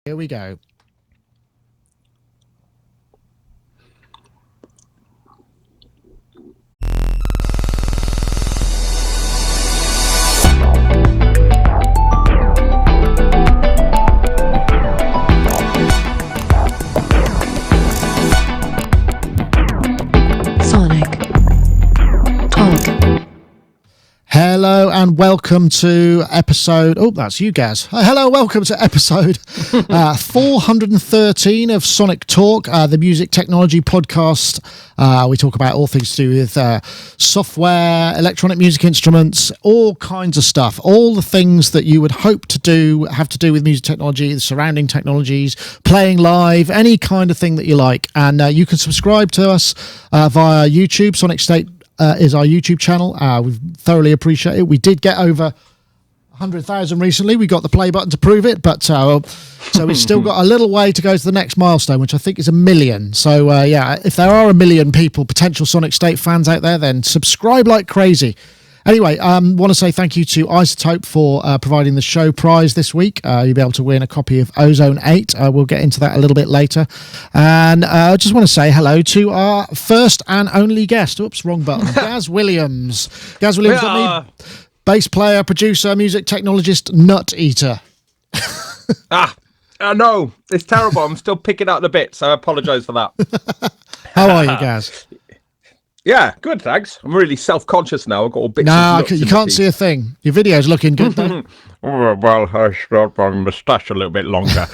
Here we go. Hello and welcome to episode... Oh, that's you, Gaz. Hello, welcome to episode 413 of Sonic Talk, the music technology podcast. We talk about all things to do with software, electronic music instruments, all kinds of stuff. All the things that you would hope to have to do with music technology, the surrounding technologies, playing live, any kind of thing that you like. And you can subscribe to us via YouTube. Sonicstate is our YouTube channel. We thoroughly appreciate it. We did get over 100,000 recently. We got the play button to prove it, but so we've still got a little way to go to the next milestone, which I think is 1 million. So yeah, if there are 1 million people, potential Sonicstate fans out there, then subscribe like crazy. Anyway, want to say thank you to Isotope for providing the show prize this week. You'll be able to win a copy of Ozone 8. We'll get into that a little bit later. And I just want to say hello to our first and only guest. Oops, wrong button. Gaz Williams. Gaz Williams, bass player, producer, music technologist, nut eater. No, it's terrible. I'm still picking out the bits, so I apologise for that. How are you, Gaz? Yeah, good, thanks. I'm really self-conscious now. I've got all bits. No, you can't see a thing. Your video's looking good, though. Well, I got my moustache a little bit longer.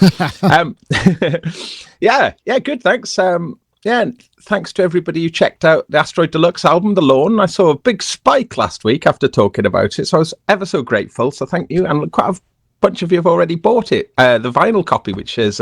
Yeah, good, thanks. Yeah, thanks to everybody who checked out the Asteroid Deluxe album, The Lawn. I saw a big spike last week after talking about it, so I was ever so grateful. So thank you. And quite a bunch of you have already bought it, the vinyl copy, which is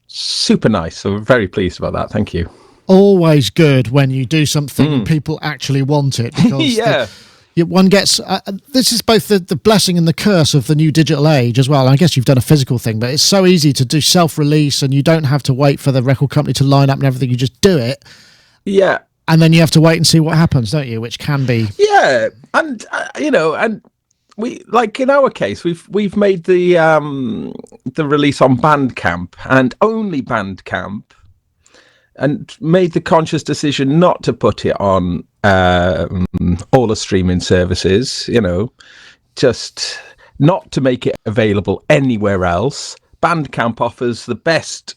super nice. So I'm very pleased about that. Thank you. Always good when you do something and people actually want it, because one gets this is both the blessing and the curse of the new digital age as well. I guess you've done a physical thing, but it's so easy to do self-release and you don't have to wait for the record company to line up and everything. You just do it, and then you have to wait and see what happens, don't you? Which can be and and we, like in our case, we've made the release on Bandcamp and only Bandcamp, and made the conscious decision not to put it on all the streaming services, just not to make it available anywhere else. Bandcamp offers the best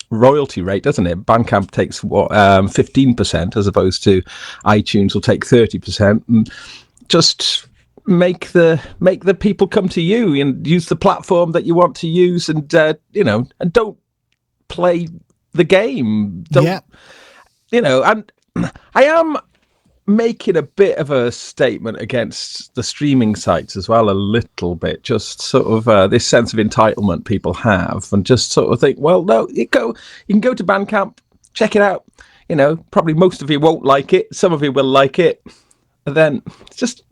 royalty rate, doesn't it? Bandcamp takes 15%, as opposed to iTunes will take 30%. And just make the people come to you and use the platform that you want to use, and and don't play the game. And I am making a bit of a statement against the streaming sites as well, a little bit, just sort of this sense of entitlement people have, and just sort of think, well, no, you can go to Bandcamp, check it out. Probably most of you won't like it, some of you will like it, and then just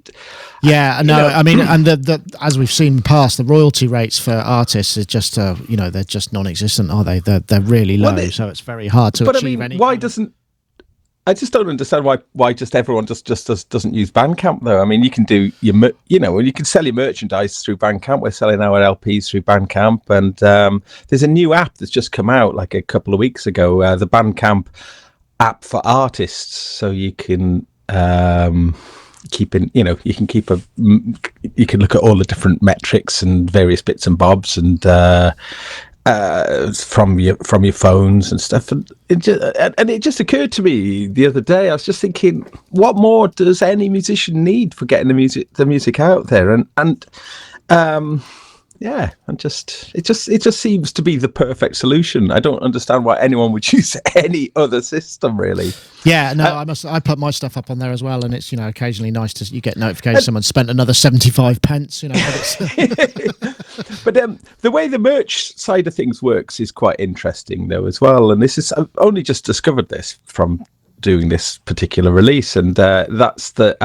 I mean, and the as we've seen in the past, the royalty rates for artists is just they're just non-existent, are they? They're really low, so it's very hard to achieve any. Why doesn't I just don't understand why just everyone just doesn't use Bandcamp though? I mean, you can do you can sell your merchandise through Bandcamp. We're selling our LPs through Bandcamp, and there's a new app that's just come out like a couple of weeks ago, the Bandcamp app for artists, so you can you can look at all the different metrics and various bits and bobs, and from your phones and stuff, and it just occurred to me the other day. I was just thinking, what more does any musician need for getting the music out there? And it just seems to be the perfect solution. I don't understand why anyone would choose any other system, really. Yeah, no, I put my stuff up on there as well, and it's occasionally nice to you get notification someone spent another 75 pence. But the way the merch side of things works is quite interesting though as well. And I've only just discovered this from doing this particular release, and that's that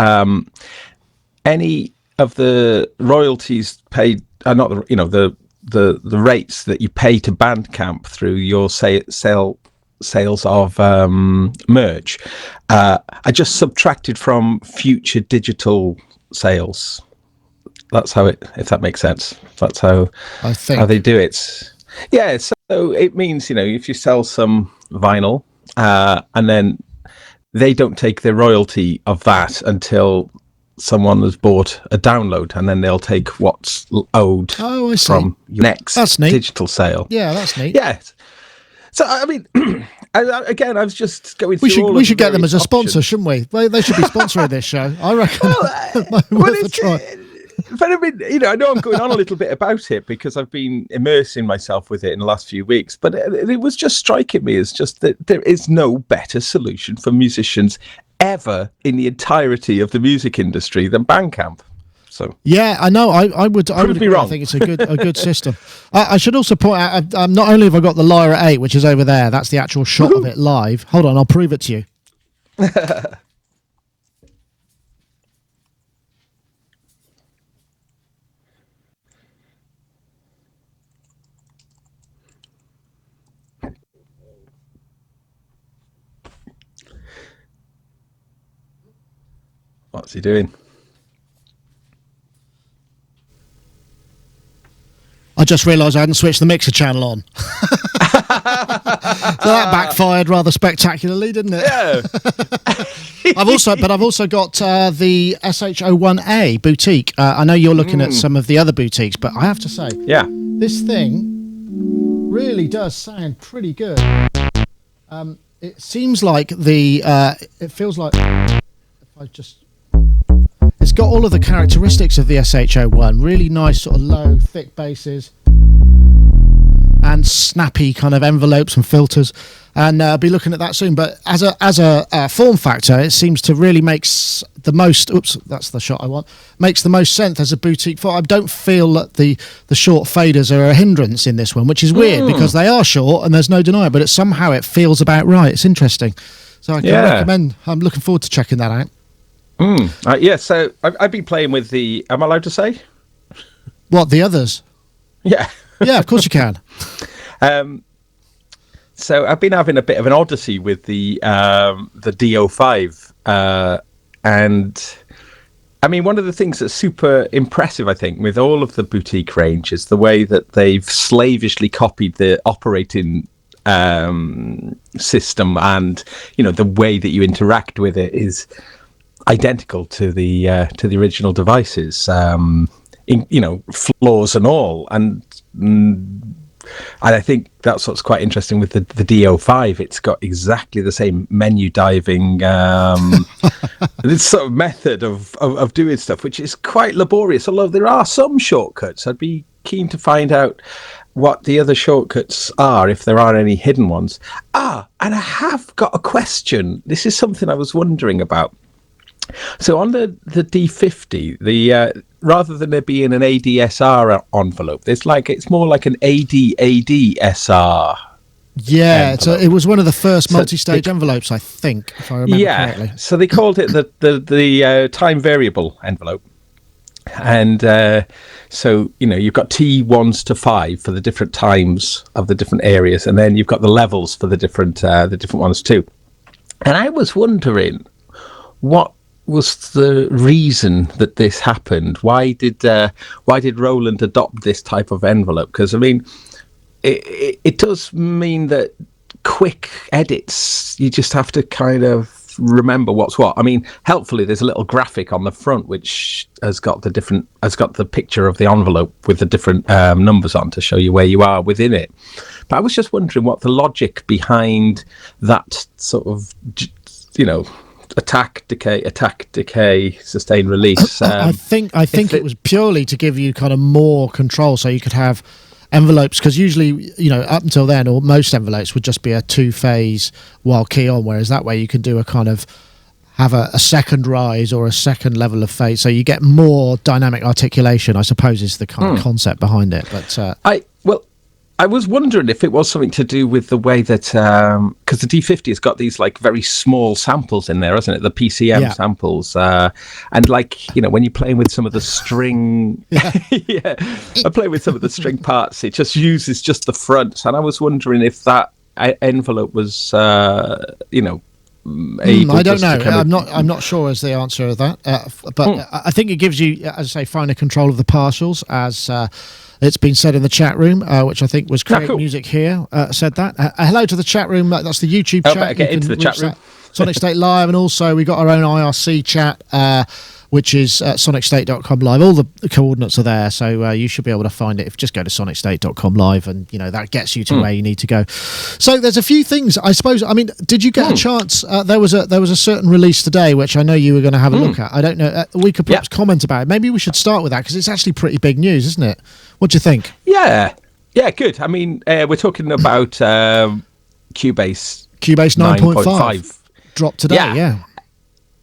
any of the royalties paid are not the rates that you pay to Bandcamp through your sales of merch are just subtracted from future digital sales. That's how it, if that makes sense. That's how I think how they do it. Yeah, so it means, if you sell some vinyl, and then they don't take the royalty of that until someone has bought a download, and then they'll take what's owed from your next digital sale. Yeah, that's neat. Yeah. So, I mean, I was just going through we should get them as a sponsor, shouldn't we? They should be sponsoring this show, I reckon. Worth a try. But I mean, I know I'm going on a little bit about it because I've been immersing myself with it in the last few weeks, but it was just striking me as just that there is no better solution for musicians ever in the entirety of the music industry than Bandcamp. So yeah, I know. I would be wrong. I think it's a good system. I should also point out, not only have I got the Lyra 8, which is over there, that's the actual shot of it live. Hold on, I'll prove it to you. What's he doing? I just realised I hadn't switched the mixer channel on. So that backfired rather spectacularly, didn't it? Yeah. I've also got the SH01A boutique. I know you're looking at some of the other boutiques, but I have to say, this thing really does sound pretty good. It seems like it feels like if I just. It's got all of the characteristics of the SH01. Really nice sort of low, thick basses and snappy kind of envelopes and filters. And I'll be looking at that soon. But as a form factor, it seems to really makes the most. Oops, that's the shot I want. Makes the most sense as a boutique. I don't feel that the short faders are a hindrance in this one, which is weird because they are short and there's no denying. But somehow it feels about right. It's interesting. So I can recommend. I'm looking forward to checking that out. So I've been playing with the. Am I allowed to say? What, the others? Yeah. Yeah, of course you can. So I've been having a bit of an odyssey with the DO5, and I mean, one of the things that's super impressive, I think, with all of the boutique range is the way that they've slavishly copied the operating system, and the way that you interact with it is identical to the original devices, flaws and all, and I think that's what's quite interesting with the DO5. It's got exactly the same menu diving this sort of method of doing stuff, which is quite laborious, although there are some shortcuts. I'd be keen to find out what the other shortcuts are, if there are any hidden ones. And I have got a question. This is something I was wondering about. So on the D50, rather than there being an ADSR envelope, it's more like an ADSR. Yeah, so it was one of the first multi-stage envelopes, I think, if I remember correctly. So they called it the time variable envelope, and so you've got T1s to 5 for the different times of the different areas, and then you've got the levels for the different ones too. And I was wondering what was the reason that this happened? Why did Roland adopt this type of envelope? Because I mean, it does mean that quick edits, you just have to kind of remember what's what. I mean, helpfully, there's a little graphic on the front which has got the picture of the envelope with the different numbers on to show you where you are within it. But I was just wondering what the logic behind that sort of, attack, decay, sustain, release. I think it was purely to give you kind of more control, so you could have envelopes, because usually, up until then, or most envelopes would just be a 2-phase while key on, whereas that way you can do a kind of have a second rise or a second level of phase, so you get more dynamic articulation, I suppose, is the kind of concept behind it. But I was wondering if it was something to do with the way that, because the D50 has got these like very small samples in there, hasn't it? The PCM samples, and when you're playing with some of the string, I play with some of the string parts. It just uses just the fronts, and I was wondering if that envelope was, able I don't just know. to kind of... I'm not sure as the answer of that. But I think it gives you, as I say, finer control of the partials, as it's been said in the chat room, which I think was Create cool. Music Here said that. Hello to the chat room. That's the YouTube chat. Better get into the chat room. Sonicstate Live, and also we got our own IRC chat, which is sonicstate.com live. All the coordinates are there, so you should be able to find it if you just go to sonicstate.com live, and that gets you to where you need to go. So there's a few things, I suppose. I mean, did you get a chance? There was a certain release today which I know you were going to have a look at. I don't know. We could perhaps comment about it. Maybe we should start with that, because it's actually pretty big news, isn't it? What do you think? Yeah, good. I mean, we're talking about Cubase 9.5 dropped today.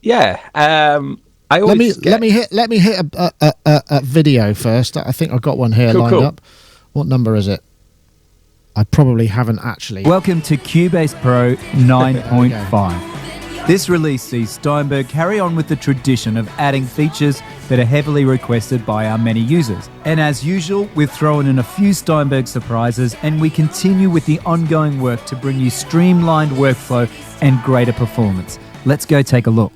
Yeah. I always let me hit a video first. I think I've got one here lined up. What number is it? I probably haven't actually. Welcome to Cubase Pro 9.5. This release sees Steinberg carry on with the tradition of adding features that are heavily requested by our many users. And as usual, we've thrown in a few Steinberg surprises, and we continue with the ongoing work to bring you streamlined workflow and greater performance. Let's go take a look.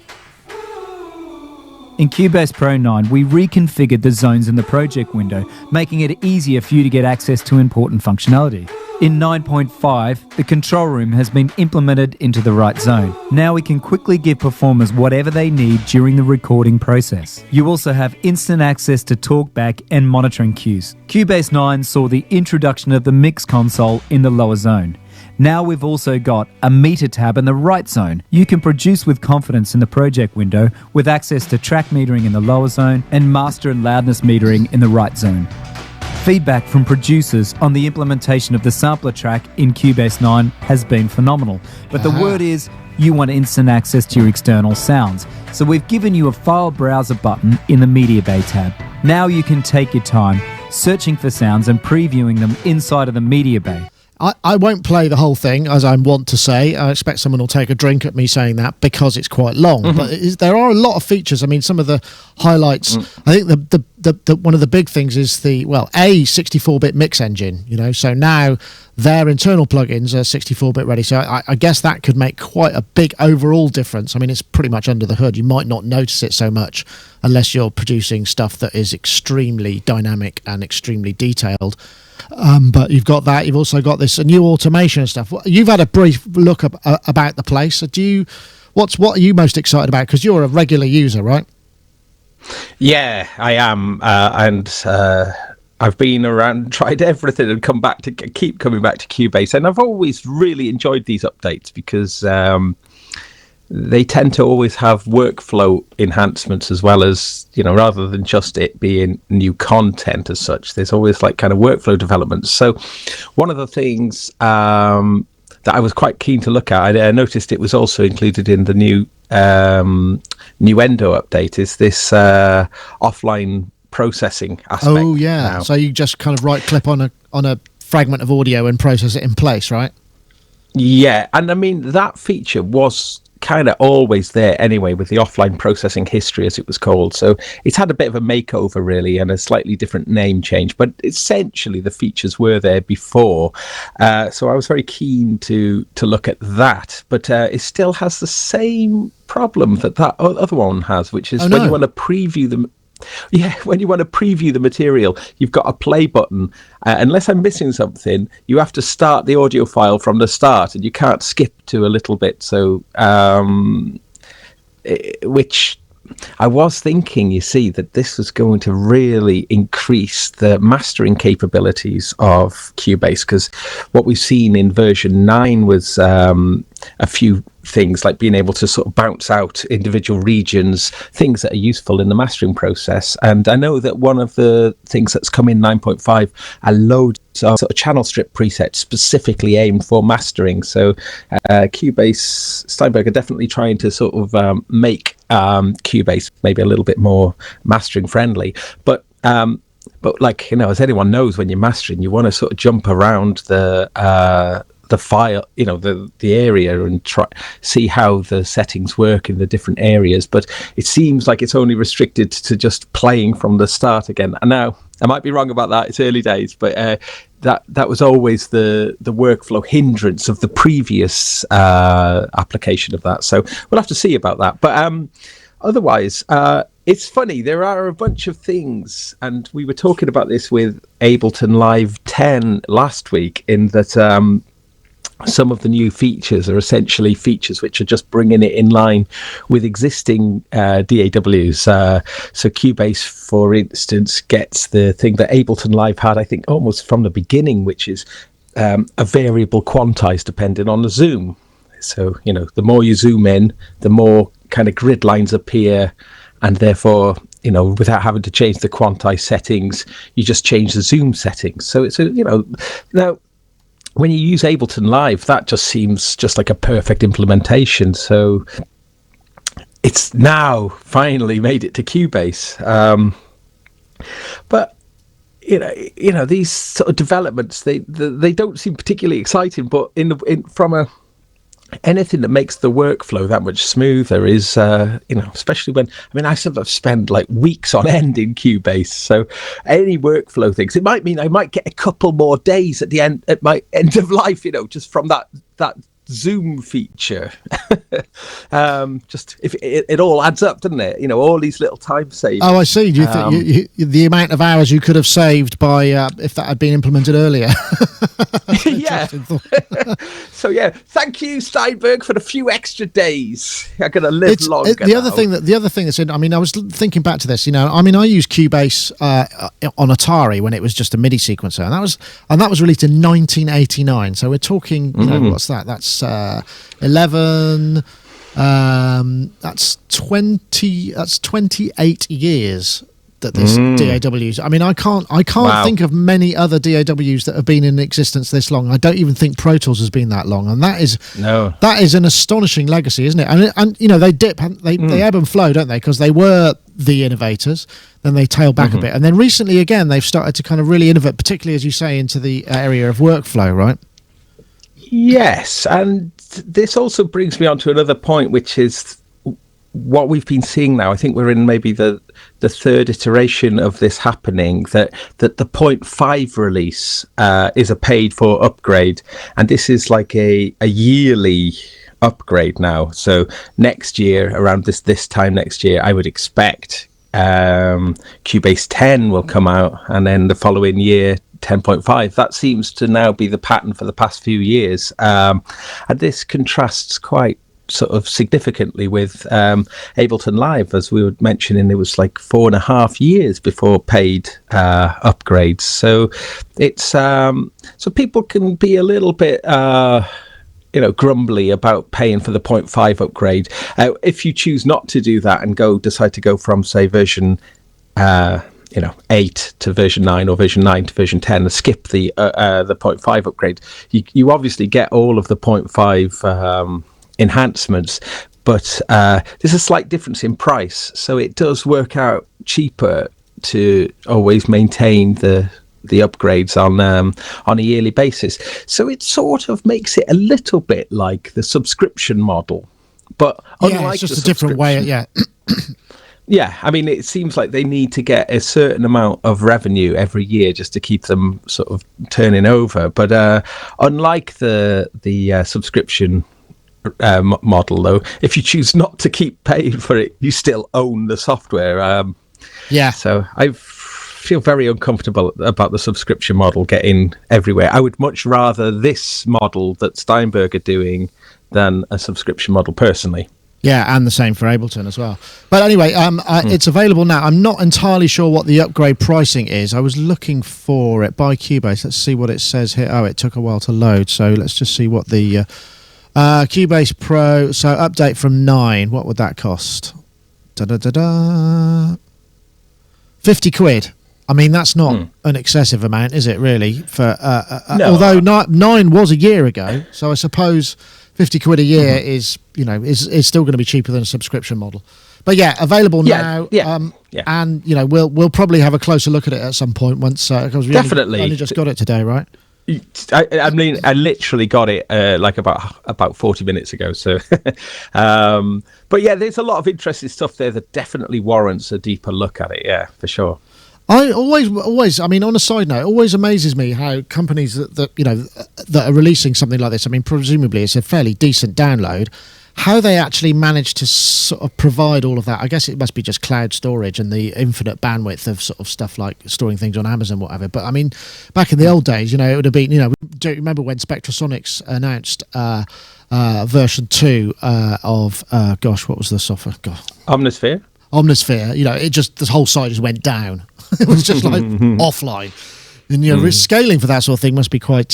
In Cubase Pro 9, we reconfigured the zones in the project window, making it easier for you to get access to important functionality. In 9.5, the control room has been implemented into the right zone. Now we can quickly give performers whatever they need during the recording process. You also have instant access to talkback and monitoring cues. Cubase 9 saw the introduction of the mix console in the lower zone. Now we've also got a meter tab in the right zone. You can produce with confidence in the project window with access to track metering in the lower zone and master and loudness metering in the right zone. Feedback from producers on the implementation of the sampler track in Cubase 9 has been phenomenal. But the word is, you want instant access to your external sounds. So we've given you a file browser button in the Media Bay tab. Now you can take your time searching for sounds and previewing them inside of the Media Bay. I won't play the whole thing, as I want to say. I expect someone will take a drink at me saying that, because it's quite long. But there are a lot of features. I mean, some of the highlights. I think the one of the big things is a 64-bit mix engine. So now their internal plugins are 64-bit ready. So I guess that could make quite a big overall difference. I mean, it's pretty much under the hood. You might not notice it so much unless you're producing stuff that is extremely dynamic and extremely detailed. But you've got that. You've also got this new automation and stuff. You've had a brief look about the place. What are you most excited about? Because you're a regular user, right? Yeah, I am, and I've been around, tried everything, and keep coming back to Cubase. And I've always really enjoyed these updates because they tend to always have workflow enhancements as well as, rather than just it being new content as such. There's always kind of workflow developments. So one of the things that I was quite keen to look at, I noticed it was also included in the new Endo update, is this offline processing aspect. Oh yeah, now. So you just kind of right click on a fragment of audio and process it in place, right? Yeah, and I mean that feature was kind of always there anyway, with the offline processing history, as it was called. So it's had a bit of a makeover really, and a slightly different name change, but essentially the features were there before. So I was very keen to look at that, but it still has the same problem that other one has, which is when you want to preview them. Yeah, when you want to preview the material, you've got a play button. Unless I'm missing something, you have to start the audio file from the start, and you can't skip to a little bit. So, which I was thinking, you see, that this was going to really increase the mastering capabilities of Cubase, because what we've seen in version 9 was a few things like being able to sort of bounce out individual regions, things that are useful in the mastering process. And I know that one of the things that's come in 9.5 are loads of sort of channel strip presets specifically aimed for mastering. So Cubase, Steinberg are definitely trying to sort of make Cubase maybe a little bit more mastering friendly. But as anyone knows, when you're mastering, you want to sort of jump around the file, the area, and see how the settings work in the different areas. But it seems like it's only restricted to just playing from the start again. And now I might be wrong about that. It's early days, but that was always the workflow hindrance of the previous application of that. So we'll have to see about that. But otherwise, it's funny. There are a bunch of things, and we were talking about this with Ableton Live 10 last week, in that some of the new features are essentially features which are just bringing it in line with existing DAWs. So Cubase, for instance, gets the thing that Ableton Live had, I think, almost from the beginning, which is a variable quantize depending on the zoom. So, the more you zoom in, the more kind of grid lines appear, and therefore, without having to change the quantize settings, you just change the zoom settings. So it's now, when you use Ableton Live, that just seems just like a perfect implementation. So it's now finally made it to Cubase. But these sort of developments, they don't seem particularly exciting. But from anything that makes the workflow that much smoother is, especially when, I sometimes spend like weeks on end in Cubase. So any workflow things, it might mean I might get a couple more days at my end of life, just from that zoom feature. Just if it all adds up, doesn't it? All these little time savings. Oh, I see. Do you think the amount of hours you could have saved by if that had been implemented earlier? Yeah. So thank you, Steinberg, for the few extra days. I'm going to live longer. The other thing that's in, I was thinking back to this. I use Cubase on Atari when it was just a MIDI sequencer, and that was released in 1989. So we're talking, what's that? That's 11. That's 20. That's 28 years that this DAWs. I can't think of many other DAWs that have been in existence this long. I don't even think Pro Tools has been that long, and that is an astonishing legacy, isn't it? And they dip, they ebb and flow, don't they? Because they were the innovators, then they tail back a bit, and then recently again they've started to kind of really innovate, particularly as you say into the area of workflow, right? Yes, and this also brings me on to another point, which is what we've been seeing now. I think we're in maybe the third iteration of this happening, that the 0.5 release is a paid for upgrade, and this is like a yearly upgrade now. So next year, around this time next year, I would expect Cubase 10 will come out, and then the following year 10.5. That seems to now be the pattern for the past few years, and this contrasts quite sort of significantly with Ableton Live, as we were mentioning. It was like 4.5 years before paid upgrades. So it's so people can be a little bit grumbly about paying for the 0.5 upgrade. If you choose not to do that and decide to go from, say, version 8 to version 9 or version 9 to version 10 and skip the 0.5 upgrade, you obviously get all of the 0.5 enhancements, but there's a slight difference in price, so it does work out cheaper to always maintain the upgrades on a yearly basis. So it sort of makes it a little bit like the subscription model, but unlike it's just a different way. Yeah, it seems like they need to get a certain amount of revenue every year just to keep them sort of turning over. But unlike the subscription model, though, if you choose not to keep paying for it, you still own the software. So I feel very uncomfortable about the subscription model getting everywhere. I would much rather this model that Steinberg are doing than a subscription model, personally. Yeah, and the same for Ableton as well. But anyway, it's available now. I'm not entirely sure what the upgrade pricing is. I was looking for it by Cubase. Let's see what it says here. Oh, it took a while to load. So let's just see what the Cubase Pro. So update from 9. What would that cost? 50 quid. That's not an excessive amount, is it, really? For no. Although 9 was a year ago, so I suppose 50 quid a year is still going to be cheaper than a subscription model. But yeah, available now. And we'll probably have a closer look at it at some point once, because we only just got it today, right? I literally got it like about 40 minutes ago. So, but yeah, there's a lot of interesting stuff there that definitely warrants a deeper look at it. Yeah, for sure. I always, I mean, on a side note, it always amazes me how companies that are releasing something like this, I mean, presumably it's a fairly decent download, how they actually manage to sort of provide all of that. I guess it must be just cloud storage and the infinite bandwidth of sort of stuff like storing things on Amazon, whatever. But I mean, back in the old days, it would have been, don't you remember when Spectrasonics announced version 2 of, what was the software? God. Omnisphere, it just, this whole site just went down. It was just like offline. And scaling for that sort of thing must be quite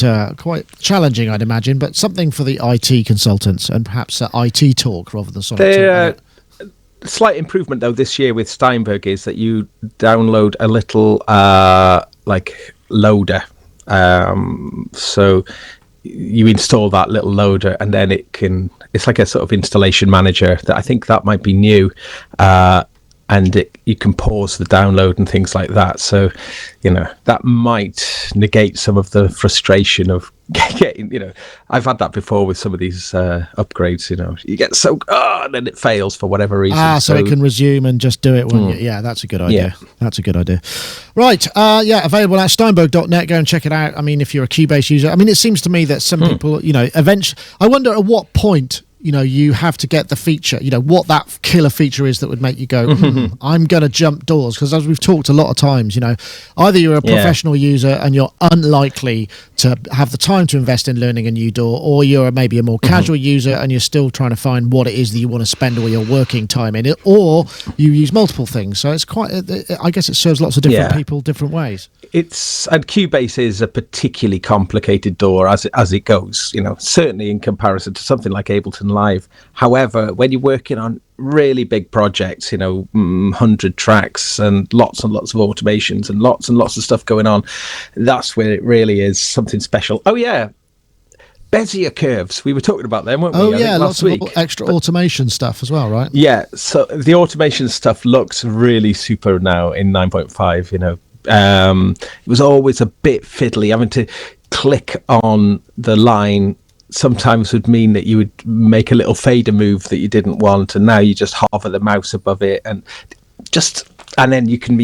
challenging, I'd imagine. But something for the IT consultants and perhaps IT talk rather than Sonic talk. Slight improvement though this year with Steinberg is that you download a little loader. So you install that little loader, and then it's like a sort of installation manager. That I think that might be new. And you can pause the download and things like that. So, that might negate some of the frustration of getting, I've had that before with some of these upgrades, you get and then it fails for whatever reason. So it can resume and just do it when yeah, that's a good idea. Yeah. That's a good idea. Right. Available at steinberg.net. Go and check it out. I mean, if you're a Cubase user, I mean, it seems to me that some people, eventually, I wonder at what point, you have to get the feature, what that killer feature is that would make you go, I'm going to jump doors. Because as we've talked a lot of times, either you're a professional user and you're unlikely to have the time to invest in learning a new DAW, or you're maybe a more casual user and you're still trying to find what it is that you want to spend all your working time in it, or you use multiple things. So it's quite, I guess it serves lots of different people different ways. And Cubase is a particularly complicated DAW as it goes, certainly in comparison to something like Ableton Live. However, when you're working on really big projects, 100 tracks and lots of automations and lots of stuff going on, that's where it really is something special. Oh yeah, Bezier curves, we were talking about them, weren't we? Lots of extra automation stuff as well, right? Yeah, so the automation stuff looks really super now in 9.5. It was always a bit fiddly, having to click on the line sometimes would mean that you would make a little fader move that you didn't want, and now you just hover the mouse above it and then you can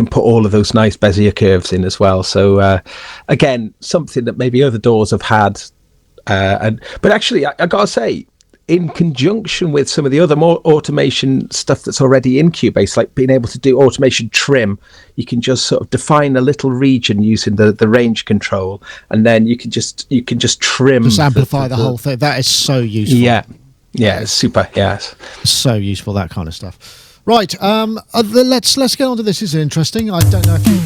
put all of those nice Bezier curves in as well. So again, something that maybe other DAWs have had, but actually I gotta say, in conjunction with some of the other more automation stuff that's already in Cubase, like being able to do automation trim, you can just sort of define a little region using the range control, and then you can just trim, just amplify the whole thing. That is so useful. Yeah, it's super. Yes, so useful, that kind of stuff. Right, let's get on to this. This is interesting. I don't know if you.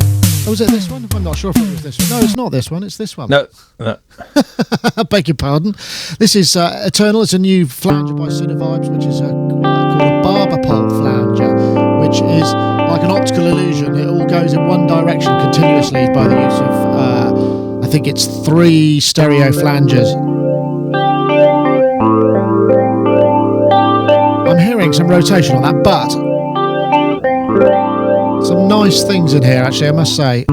Oh, was it this one? I'm not sure if it was this one. No, it's not this one. It's this one. No. I beg your pardon. This is Eternal. It's a new flanger by Sinevibes, which is called a barber pole flanger, which is like an optical illusion. It all goes in one direction continuously by the use of, I think it's 3 stereo flangers. I'm hearing some rotation on that, but some nice things in here, actually, I must say.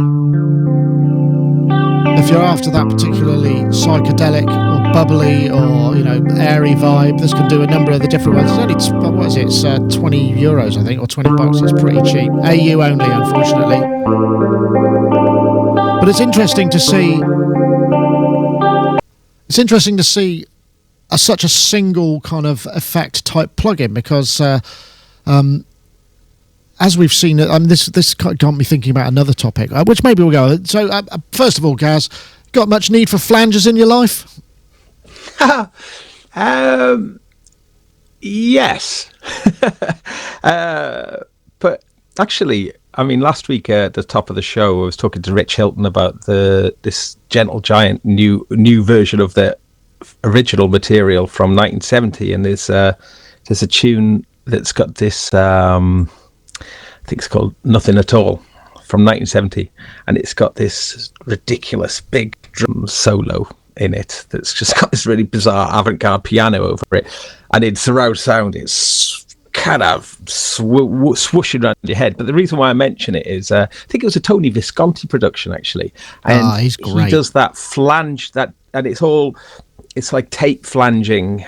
If you're after that particularly psychedelic or bubbly or, airy vibe, this can do a number of the different ones. It's only, it's 20 euros, I think, or 20 bucks. It's pretty cheap. AU only, unfortunately. But it's interesting to see. It's interesting to see such a single kind of effect type plugin, because as we've seen, this got me thinking about another topic, which maybe we'll go. So, first of all, Gaz, got much need for flangers in your life? Yes. But actually, I mean, last week at the top of the show, I was talking to Rich Hilton about this Gentle Giant new version of the original material from 1970, and there's a tune that's got this. I think it's called Nothing at All from 1970, and it's got this ridiculous big drum solo in it that's just got this really bizarre avant-garde piano over it, and in surround sound it's kind of swooshing around your head. But the reason why I mention it is I think it was a Tony Visconti production, actually, and he's great. He does that flange, and it's like tape flanging,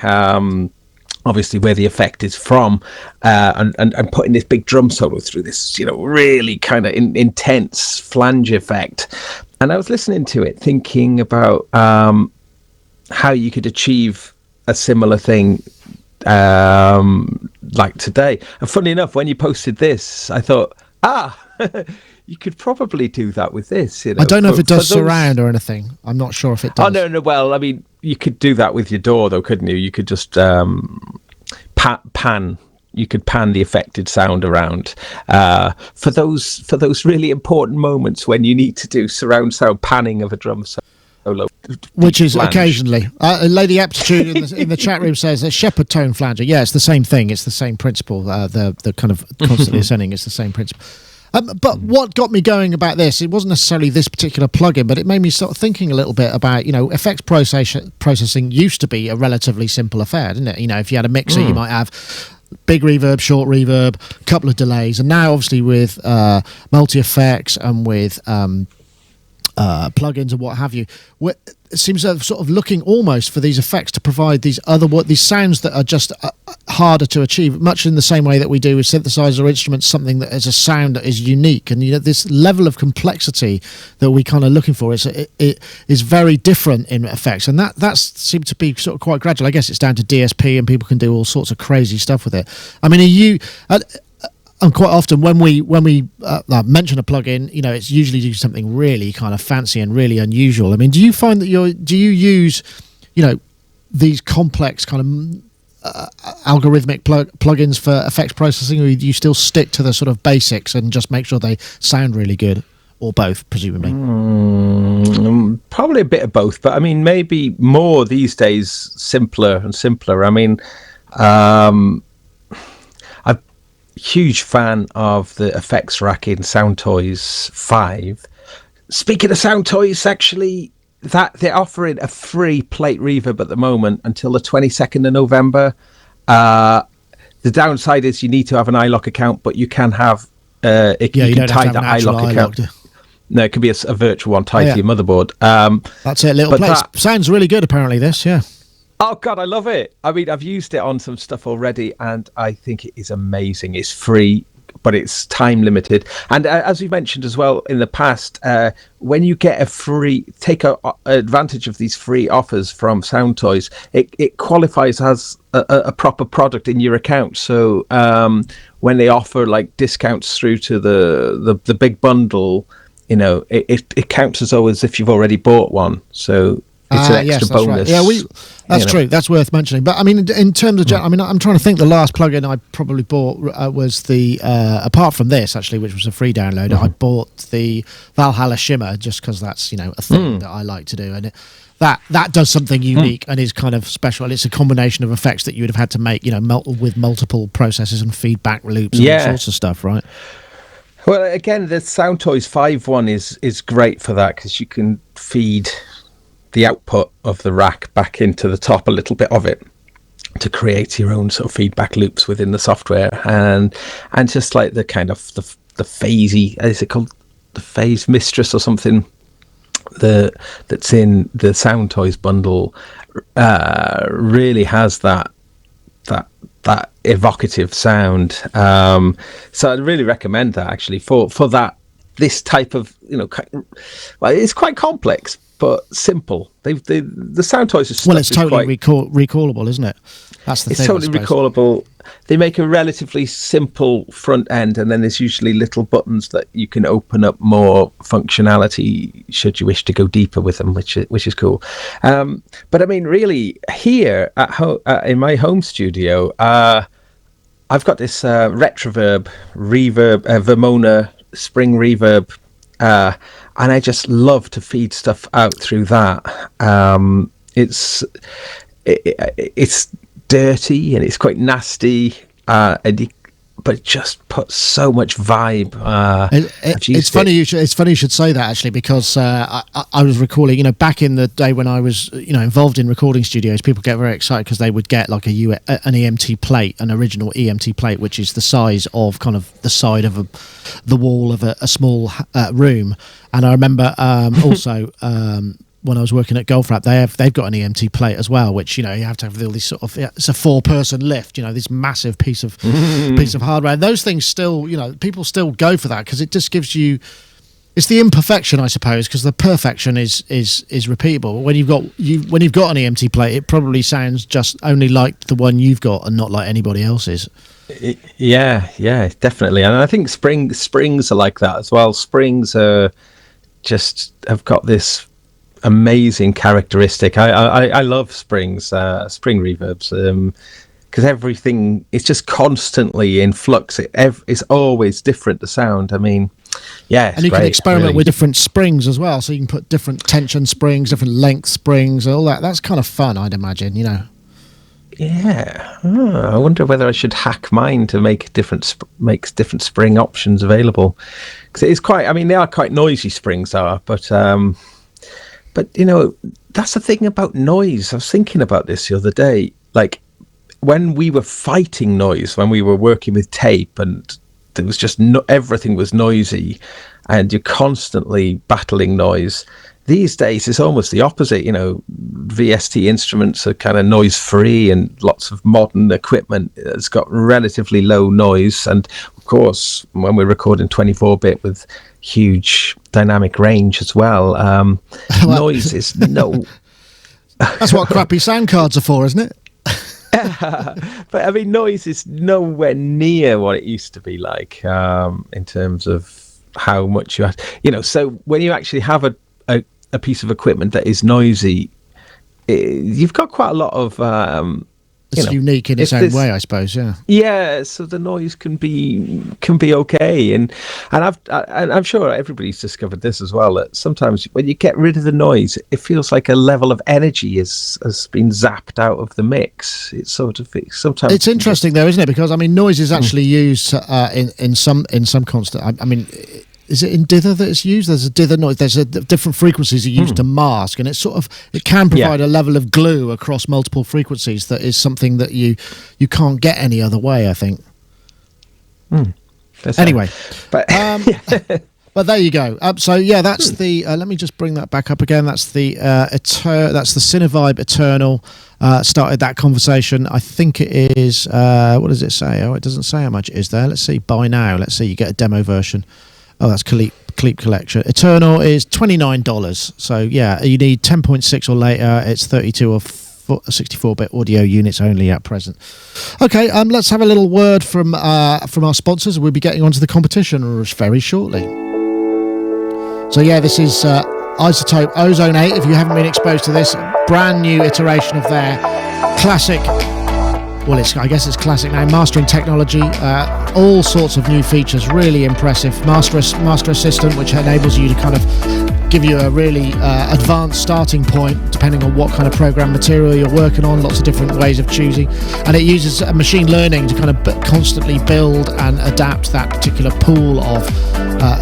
obviously where the effect is from, and putting this big drum solo through this, really kind of intense flange effect. And I was listening to it, thinking about how you could achieve a similar thing like today. And funny enough, when you posted this, I thought, you could probably do that with this. I don't know if it does surround or anything. I'm not sure if it does. Oh, no. Well, I mean, you could do that with your DAW, though, couldn't you? You could just pan. You could pan the affected sound around for those really important moments when you need to do surround sound panning of a drum solo. Which is flange. Occasionally. Lady Aptitude in the chat room says a shepherd tone flanger. Yeah, it's the same thing. It's the same principle. The kind of constantly ascending is the same principle. But what got me going about this, it wasn't necessarily this particular plugin, but it made me start thinking a little bit about, effects processing used to be a relatively simple affair, didn't it? If you had a mixer, you might have big reverb, short reverb, couple of delays. And now, obviously, with multi-effects and with plugins and what have you, it seems sort of looking almost for these effects to provide these sounds that are just harder to achieve, much in the same way that we do with synthesizer instruments, something that is a sound that is unique. And this level of complexity that we kind of looking for is very different in effects, and that seemed to be sort of quite gradual. I guess it's down to DSP, and people can do all sorts of crazy stuff with it. I mean, are you and quite often when we mention a plugin, it's usually do something really kind of fancy and really unusual. I mean, do you find that do you use, these complex kind of algorithmic plugins for effects processing, or do you still stick to the sort of basics and just make sure they sound really good, or both, presumably? Probably a bit of both, but I mean, maybe more these days, simpler and simpler. I mean, huge fan of the effects rack in Soundtoys 5. Speaking of Soundtoys, actually, that they're offering a free plate reverb at the moment until the 22nd of November. The downside is you need to have an iLock account, but you can have you can tie that iLock account. No, it can be a virtual one tied to your motherboard. That's it, little place. Sounds really good, apparently, this, yeah. Oh, God, I love it. I mean, I've used it on some stuff already, and I think it is amazing. It's free, but it's time limited. And as we mentioned as well in the past, when you get take advantage of these free offers from Soundtoys, it qualifies as a proper product in your account. So when they offer like discounts through to the big bundle, it counts as though as if you've already bought one. So it's an extra bonus. Right. Yeah, that's true. That's worth mentioning. But I mean, in terms of, I'm trying to think. The last plugin I probably bought was the apart from this actually, which was a free download. I bought the Valhalla Shimmer just because that's a thing that I like to do, and that does something unique and is kind of special. It's a combination of effects that you would have had to make, with multiple processes and feedback loops and all sorts of stuff, right? Well, again, the Soundtoys 5 one is great for that because you can feed the output of the rack back into the top, a little bit of it, to create your own sort of feedback loops within the software, and just like the kind of the phasey, is it called the Phase Mistress or something, that's in the Soundtoys bundle, really has that evocative sound. So I'd really recommend that actually for that, this type of it's quite complex but simple. The Soundtoys are it's totally recallable, isn't it? That's the thing. It's totally recallable. They make a relatively simple front end, and then there's usually little buttons that you can open up more functionality should you wish to go deeper with them, which is cool. But I mean, really, here in my home studio, I've got this Retroverb Vermona Spring Reverb. And I just love to feed stuff out through that. It's dirty and it's quite nasty, but it just puts so much vibe. It's funny you should say that actually, because I was recalling, back in the day when I was involved in recording studios, people get very excited because they would get like an EMT plate, an original EMT plate, which is the size of kind of the side of the wall of a small room. And I remember also when I was working at Goldfrapp, they've got an EMT plate as well, which, you have to have all these sort of, it's a 4-person lift, this massive piece of hardware. And those things still, people still go for that because it just gives you, it's the imperfection, I suppose, because the perfection is repeatable. When you've got an EMT plate, it probably sounds just only like the one you've got and not like anybody else's. Yeah, definitely. And I think springs are like that as well. Springs are have got this amazing characteristic. I love springs, spring reverbs, because everything is just constantly in flux. It's always different, the sound. I mean, yeah, and you can experiment with different springs as well. So you can put different tension springs, different length springs, all that. That's kind of fun, I'd imagine. Yeah, I wonder whether I should hack mine to make different spring options available, because it is quite. I mean, they are quite noisy, springs are, but that's the thing about noise. I was thinking about this the other day, like when we were fighting noise, when we were working with tape, and there was just everything was noisy, and you're constantly battling noise. These days, it's almost the opposite. VST instruments are kind of noise free, and lots of modern equipment has got relatively low noise. And of course, when we're recording 24-bit with huge dynamic range as well, noise is no. That's what crappy sound cards are for, isn't it? But I mean, noise is nowhere near what it used to be like in terms of how much you have. So when you actually have a piece of equipment that is noisy, you've got quite a lot of it's unique in its own way, I suppose. Yeah, so the noise can be okay, and I'm sure everybody's discovered this as well, that sometimes when you get rid of the noise, it feels like a level of energy has been zapped out of the mix. It's sometimes it's interesting though, isn't it? Because I mean, noise is actually used in some constant. I mean, is it in dither that it's used? There's a dither noise. There's different frequencies are used to mask, and it can provide a level of glue across multiple frequencies that is something that you can't get any other way, I think. Anyway, but but there you go. So yeah, that's the. Let me just bring that back up again. That's the that's the Sinevibes Eternal. Started that conversation. I think it is. What does it say? Oh, it doesn't say how much it is there. Let's see. Buy now. Let's see. You get a demo version. Oh, that's Cleep Collection. Eternal is $29. So yeah, you need 10.6 or later. It's 32 or 64-bit audio units only at present. Okay, let's have a little word from our sponsors. We'll be getting onto the competition very shortly. So yeah, this is Isotope Ozone 8. If you haven't been exposed to this, brand new iteration of their classic. Well, I guess it's classic now. Mastering technology, all sorts of new features, really impressive. Master Assistant, which enables you to kind of give you a really advanced starting point, depending on what kind of program material you're working on. Lots of different ways of choosing, and it uses machine learning to kind of constantly build and adapt that particular pool of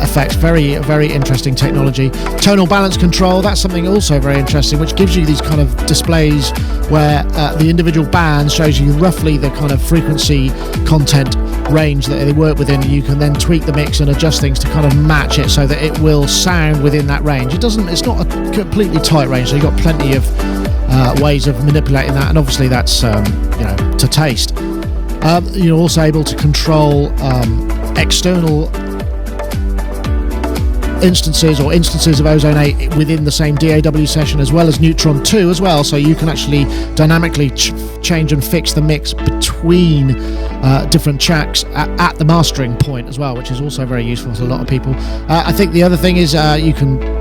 effects. Very, very interesting technology. Tonal balance control, that's something also very interesting, which gives you these kind of displays where the individual band shows you roughly the kind of frequency content range that they work within, and you can then tweak the mix and adjust things to kind of match it so that it will sound within that range. It's not a completely tight range, so you've got plenty of ways of manipulating that, and obviously that's to taste. You're also able to control external instances of Ozone 8 within the same DAW session, as well as Neutron 2 as well, so you can actually dynamically change and fix the mix between different tracks at the mastering point as well, which is also very useful to a lot of people. I think the other thing is you can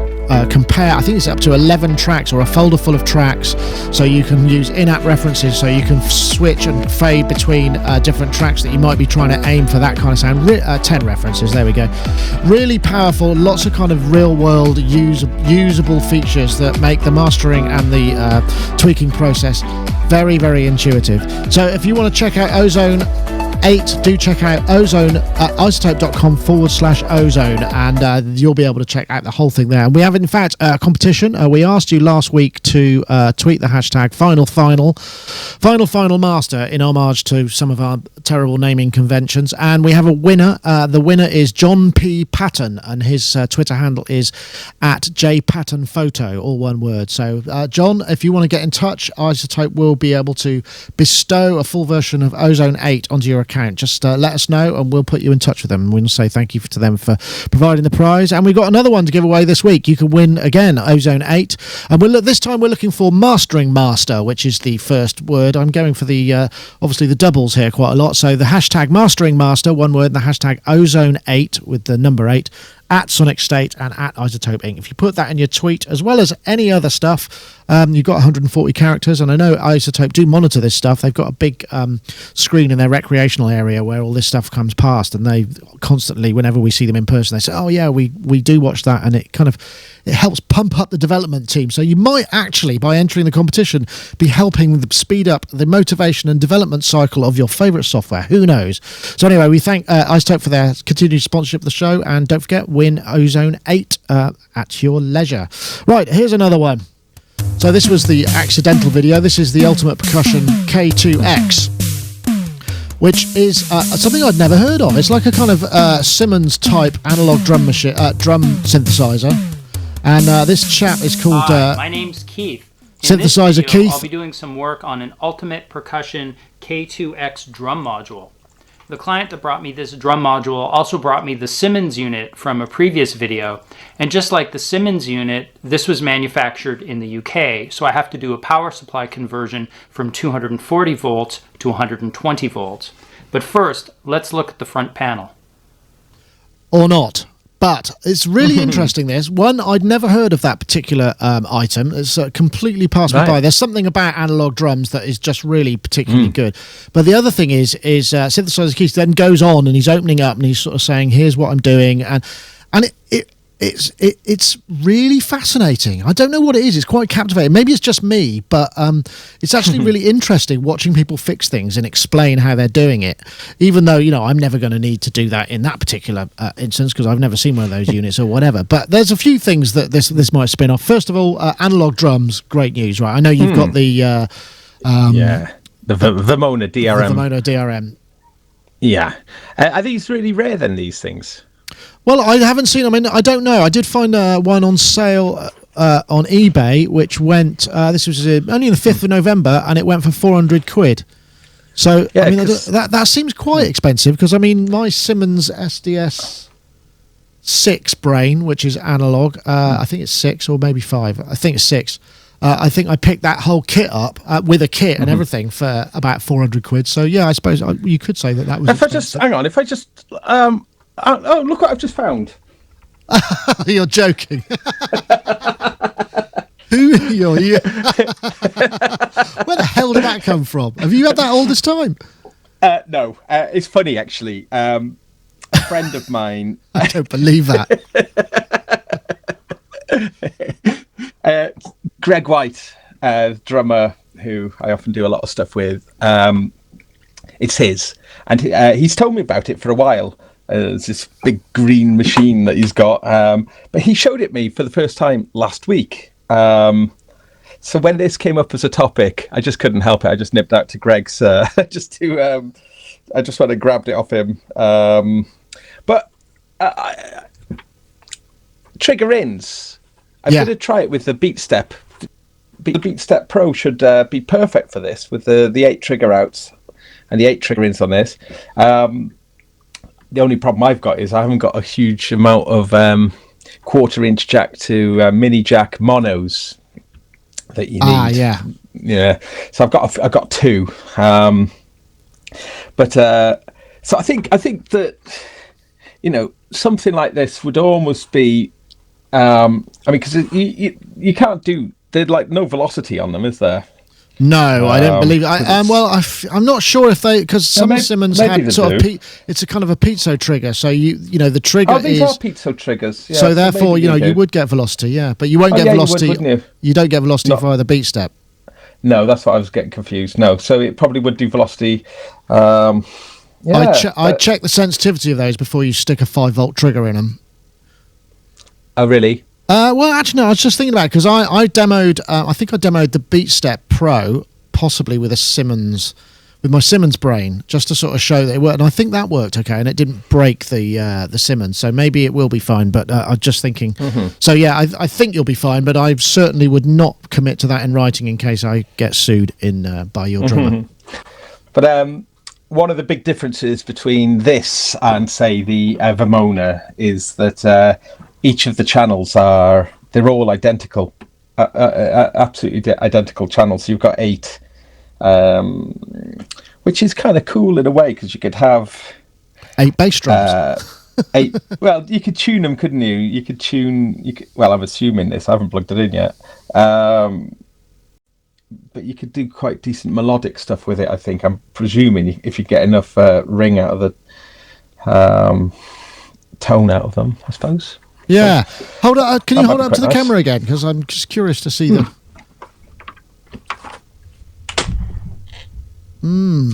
compare, I think it's up to 11 tracks or a folder full of tracks, so you can use in-app references, so you can switch and fade between different tracks that you might be trying to aim for that kind of sound. 10 references, there we go. Really powerful, lots of kind of real-world usable features that make the mastering and the tweaking process very, very intuitive. So if you want to check out Ozone 8, do check out Ozone at isotope.com/ozone, and you'll be able to check out the whole thing there. And we have, in fact, a competition. We asked you last week to tweet the hashtag final master in homage to some of our terrible naming conventions, and we have a winner. The winner is John P. Patton, and his Twitter handle is at jpattonphoto, all one word. So John, if you want to get in touch, Isotope will be able to bestow a full version of Ozone 8 onto your account. Just let us know and we'll put you in touch with them. We'll say thank you to them for providing the prize. And we've got another one to give away this week. You can win again Ozone 8, and this time we're looking for Mastering Master, which is the first word. I'm going for the obviously the doubles here quite a lot, so the hashtag Mastering Master, one word, and the hashtag Ozone 8 with the number 8 at Sonicstate and at Isotope Inc. If you put that in your tweet, as well as any other stuff, you've got 140 characters, and I know Isotope do monitor this stuff. They've got a big screen in their recreational area where all this stuff comes past, and they constantly, whenever we see them in person, they say, oh yeah, we do watch that, and it helps pump up the development team. So you might actually, by entering the competition, be helping speed up the motivation and development cycle of your favourite software. Who knows? So anyway, we thank Isotope for their continued sponsorship of the show, and don't forget, win Ozone 8 at your leisure. Right, here's another one. So this was the accidental video. This is the Ultimate Percussion K2X, which is something I'd never heard of. It's like a kind of Simmons type analog drum synthesizer, and this chap is called my name's Keith. Synthesizer Keith. I'll be doing some work on an Ultimate Percussion K2X drum module. The client that brought me this drum module also brought me the Simmons unit from a previous video, and just like the Simmons unit, this was manufactured in the UK, so I have to do a power supply conversion from 240 volts to 120 volts. But first, let's look at the front panel. Or not. But it's really interesting, this. One, I'd never heard of that particular item. It's completely passed me by. There's something about analog drums that is just really particularly good. But the other thing is Synthesizer Keith then goes on and he's opening up and he's sort of saying, here's what I'm doing. And it's really fascinating. I don't know what it is. It's quite captivating. Maybe it's just me, but it's actually really interesting watching people fix things and explain how they're doing it. Even though, I'm never going to need to do that in that particular instance because I've never seen one of those units or whatever. But there's a few things that this might spin off. First of all, analog drums, great news, right? I know you've got the the Vermona DRM. The Vermona DRM. Yeah. Are these really rare then, these things? Well, I haven't seen them. I don't know. I did find one on sale on eBay, which went. This was only the 5th of November, and it went for £400. So yeah, that seems quite expensive because my Simmons SDS 6 brain, which is analog, I think it's 6 or maybe 5. I think it's 6. I think I picked that whole kit up with a kit and everything for about £400. So yeah, I suppose you could say that was. If I just oh, look what I've just found. You're joking. Where the hell did that come from? Have you had that all this time? No, it's funny actually. A friend of mine. I don't believe that. Greg White, drummer who I often do a lot of stuff with. It's his, and he's told me about it for a while. It's this big green machine that he's got, but he showed it me for the first time last week. So when this came up as a topic, I just couldn't help it. I just nipped out to Greg's I just went and grabbed it off him. But trigger ins, I'm going to try it with the Beat Step. The Beat Step Pro should be perfect for this with the 8 trigger outs and the 8 trigger ins on this. The only problem I've got is I haven't got a huge amount of 1/4-inch jack to mini jack monos that you need. Yeah. So I've got 2. But so I think that something like this would almost be. Because you can't do. There's like no velocity on them, is there? No, I don't believe it. I'm not sure if they, because some Simmons had sort of it's a kind of a piezo trigger, so the trigger these are piezo triggers. Yeah, so therefore, you would get velocity, but you won't get velocity. You don't get velocity via the Beat Step. No, that's what I was getting confused. No, so it probably would do velocity. I'd check the sensitivity of those before you stick a 5-volt trigger in them. Oh, really? Well, actually, no. I was just thinking about it because I demoed. I think I demoed the BeatStep Pro, possibly with my Simmons brain, just to sort of show that it worked. And I think that worked okay, and it didn't break the Simmons. So maybe it will be fine. But I'm just thinking. So yeah, I think you'll be fine. But I certainly would not commit to that in writing in case I get sued by your drummer. But one of the big differences between this and, say, the Vermona is that each of the channels they're all identical, absolutely identical channels. So you've got 8, which is kind of cool in a way because you could have 8 bass drums. 8. Well, you could tune them, couldn't you? Well, I'm assuming this. I haven't plugged it in yet. But you could do quite decent melodic stuff with it, I think. I'm presuming if you get enough ring out of the tone out of them, I suppose. Yeah. Hold on. Can you hold up to the camera again? Because I'm just curious to see the.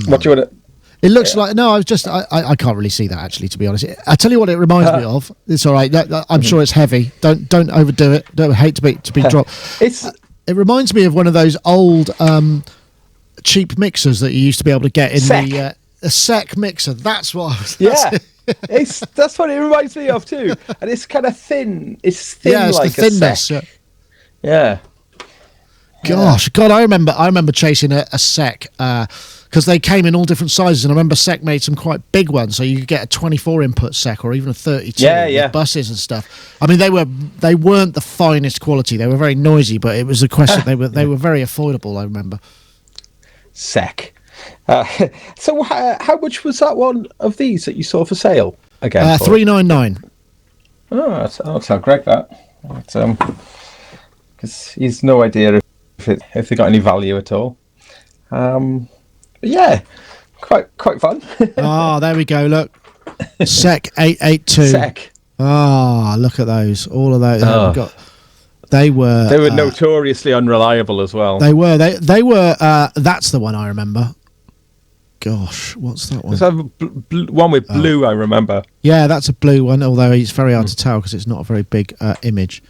What do you want to? It looks like no. I was just. I can't really see that actually. To be honest, I tell you what it reminds me of. It's all right. I'm sure it's heavy. Don't overdo it. Don't hate to be dropped. It reminds me of one of those old cheap mixers that you used to be able to get in a SEC mixer. That's what I was. That's what it reminds me of too. And it's kind of thin. It's thin, it's like the thinness. a SEC. Yeah. Gosh, God, I remember chasing a SEC because they came in all different sizes, and I remember SEC made some quite big ones, so you could get a 24 input SEC or even a 32 with buses and stuff. I mean, they weren't the finest quality. They were very noisy, but it was a question. They were very affordable. I remember. SEC. So how much was that one of these that you saw for sale again? $399. Oh, I'll tell Greg that. Because he's no idea if they got any value at all. Yeah, quite fun. There we go. Look, SEC 882. SEC. Look at those. All of those. They were notoriously unreliable as well. They were. They were. That's the one I remember. Gosh, what's that one? There's one with blue, I remember. Yeah, that's a blue one, although it's very hard to tell because it's not a very big image.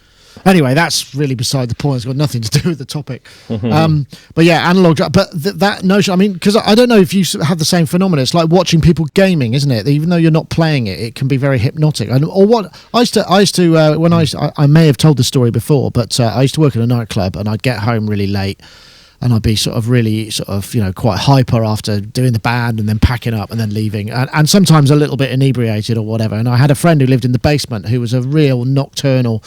Anyway, that's really beside the point. It's got nothing to do with the topic. But yeah, analog. But that notion, I mean, because I don't know if you have the same phenomenon. It's like watching people gaming, isn't it? Even though you're not playing it, it can be very hypnotic. Or what I used to when I may have told the story before, but I used to work in a nightclub, and I'd get home really late. And I'd be quite hyper after doing the band and then packing up and then leaving. And sometimes a little bit inebriated or whatever. And I had a friend who lived in the basement who was a real nocturnal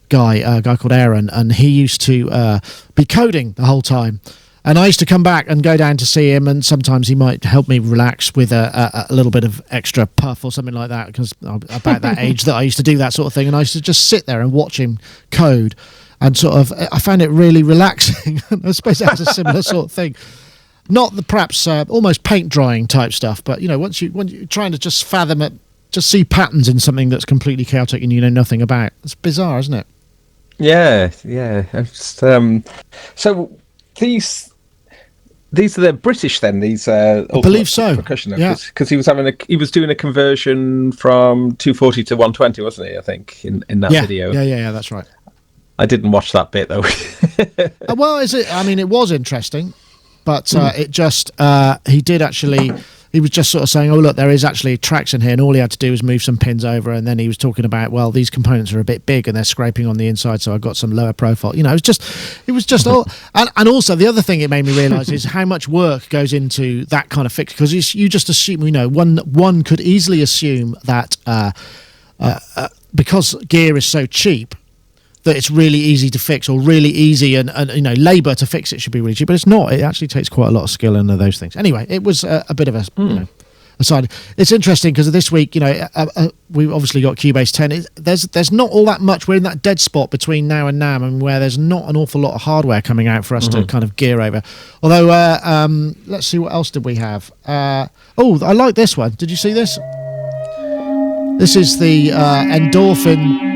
guy, a guy called Aaron. And he used to be coding the whole time. And I used to come back and go down to see him. And sometimes he might help me relax with a little bit of extra puff or something like that. Because I'm about that age that I used to do that sort of thing. And I used to just sit there and watch him code. And sort of, I found it really relaxing. I suppose that's a similar sort of thing. Not the perhaps almost paint drying type stuff, but once you're trying to just fathom it, just see patterns in something that's completely chaotic and you know nothing about. It's bizarre, isn't it? Yeah. So these are the British then. These I believe so. Percussion, because he was doing a conversion from 240 to 120, wasn't he? I think in that video. Yeah, that's right. I didn't watch that bit though. Well, it was interesting, but it just he did actually. He was just sort of saying, "Oh, look, there is actually tracks in here," and all he had to do was move some pins over, and then he was talking about, well, these components are a bit big and they're scraping on the inside, so I've got some lower profile. It was just all. And also the other thing it made me realise is how much work goes into that kind of fix, because you just assume, one could easily assume that because gear is so cheap, that it's really easy to fix, or really easy and labour to fix it should be really cheap, but it's not. It actually takes quite a lot of skill into those things. Anyway, it was a bit of a aside. It's interesting because this week, we've obviously got Cubase 10. There's not all that much. We're in that dead spot between now and NAMM, where there's not an awful lot of hardware coming out for us to kind of gear over. Although, let's see, what else did we have? I like this one. Did you see this? This is the Endorphin.es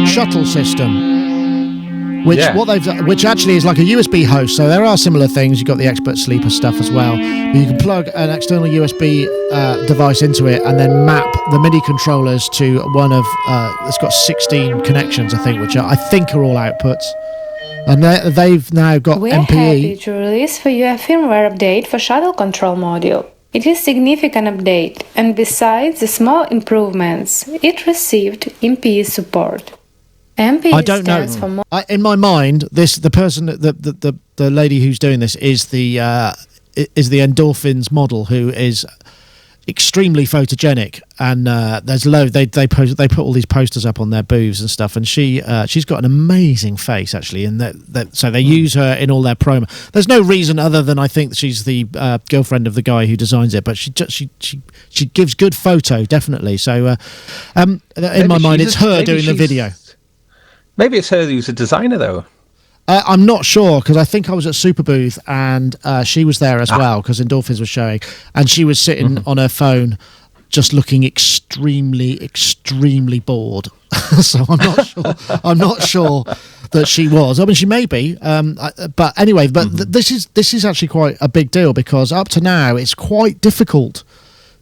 Shuttle system. which actually is like a USB host. So there are similar things. You've got the expert sleeper stuff as well. But you can plug an external USB device into it and then map the MIDI controllers to one of. It's got 16 connections, I think, which I think are all outputs. And they've now got We're MPE. happy to release for you a firmware update for Shuttle control module. It is a significant update, and besides the small improvements, it received MPE support. MPE I don't know. stands for In my mind, the person, the lady who's doing this is the Endorphins model, who is extremely photogenic, and there's they put all these posters up on their booths and stuff, and she's got an amazing face actually, and so they use her in all their promo. There's no reason other than I think that she's the girlfriend of the guy who designs it, but she gives good photo, definitely. So in my mind, it's her doing the video. Maybe it's her who's a designer, though. I'm not sure, because I think I was at Super Booth and she was there as well, because Endorphins was showing, and she was sitting on her phone just looking extremely, extremely bored. So I'm not sure that she was. I mean, she may be, but anyway. But this is actually quite a big deal, because up to now it's quite difficult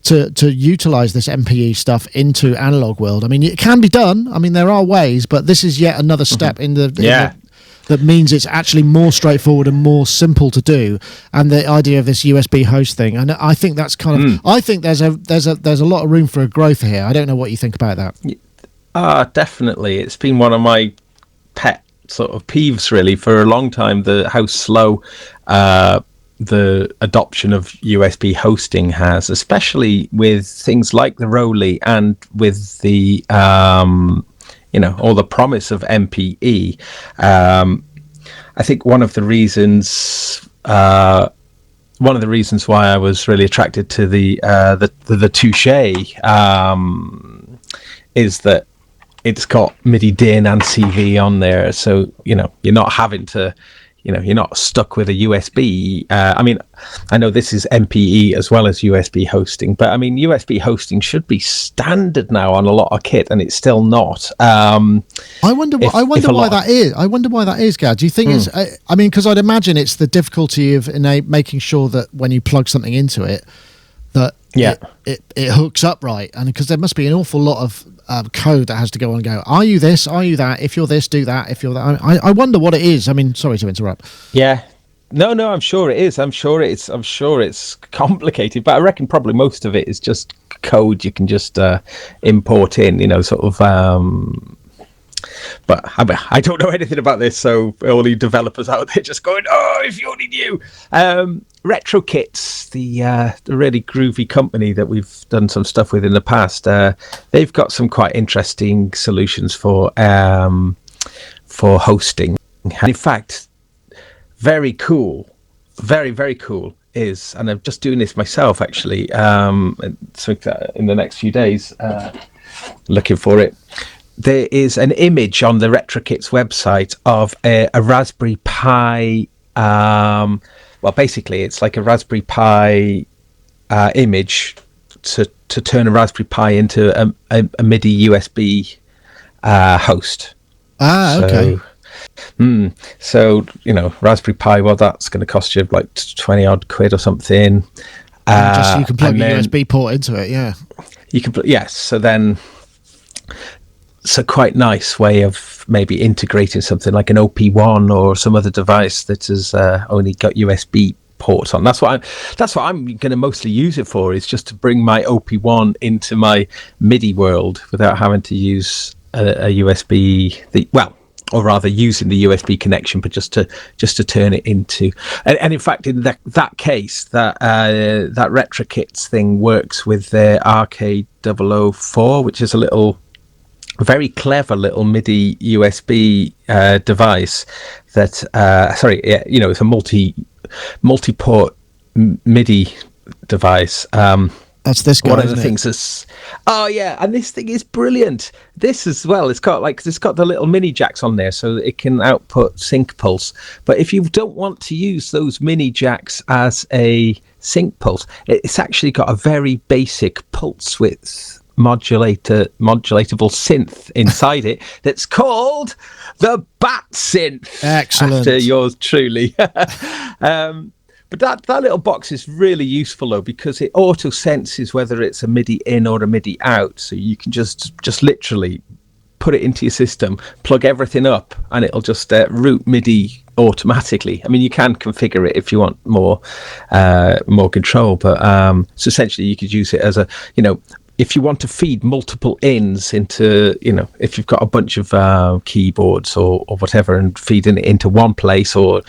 to utilize this MPE stuff into analog world. I mean, it can be done. I mean, there are ways, but this is yet another step that means it's actually more straightforward and more simple to do. And the idea of this USB host thing, and I think that's kind of, I think there's a lot of room for a growth here. I don't know what you think about that. Definitely. It's been one of my pet sort of peeves really for a long time, how slow the adoption of USB hosting has, especially with things like the Rolly and with the or the promise of MPE. I think one of the reasons why I was really attracted to the Touche is that it's got MIDI DIN and CV on there, so you're not having to. You're not stuck with a USB. I mean, I know this is MPE as well as USB hosting, but I mean, USB hosting should be standard now on a lot of kit, and it's still not. I wonder why that is. I wonder why that is, Gad. Do you think it's? I mean, because I'd imagine it's the difficulty of making sure that when you plug something into it, that it hooks up right, and because there must be an awful lot of code that has to go on and go, are you this, are you that, if you're this, do that, if you're that. I wonder what it is. I mean, sorry to interrupt. No, I'm sure it is. I'm sure it's complicated, but I reckon probably most of it is just code you can just import in, but I don't know anything about this, so all the developers out there just going, oh, if you only knew. RetroKits, the really groovy company that we've done some stuff with in the past, they've got some quite interesting solutions for hosting. And in fact, very cool, very, very cool is, and I'm just doing this myself actually, so in the next few days, looking for it. There is an image on the RetroKits website of a Raspberry Pi. Well, basically, it's like a Raspberry Pi image to turn a Raspberry Pi into a MIDI USB host. Okay. So Raspberry Pi. Well, that's going to cost you like 20 odd quid or something. You can plug a USB port into it. Yeah. You can. Yes. So then. It's a quite nice way of maybe integrating something like an OP1 or some other device that has only got USB ports on. That's what I'm going to mostly use it for, is just to bring my OP1 into my MIDI world without having to use a USB. Or rather using the USB connection, but just to turn it into. And in fact, in that case, that RetroKits thing works with their RK004, which is a very clever little MIDI USB device that it's a multi-port MIDI device. That's this guy. One of the things is, and this thing is brilliant. This as well, it's got the little mini jacks on there, so it can output sync pulse. But if you don't want to use those mini jacks as a sync pulse, it's actually got a very basic pulse width modulatable synth inside it that's called the Bat Synth. Excellent. After yours truly. But that little box is really useful, though, because it auto senses whether it's a MIDI in or a MIDI out. So you can just literally put it into your system, plug everything up, and it'll just route MIDI automatically. I mean, you can configure it if you want more control, but so essentially you could use it as a, if you want to feed multiple ins into, if you've got a bunch of keyboards or whatever, and feeding it into one place, or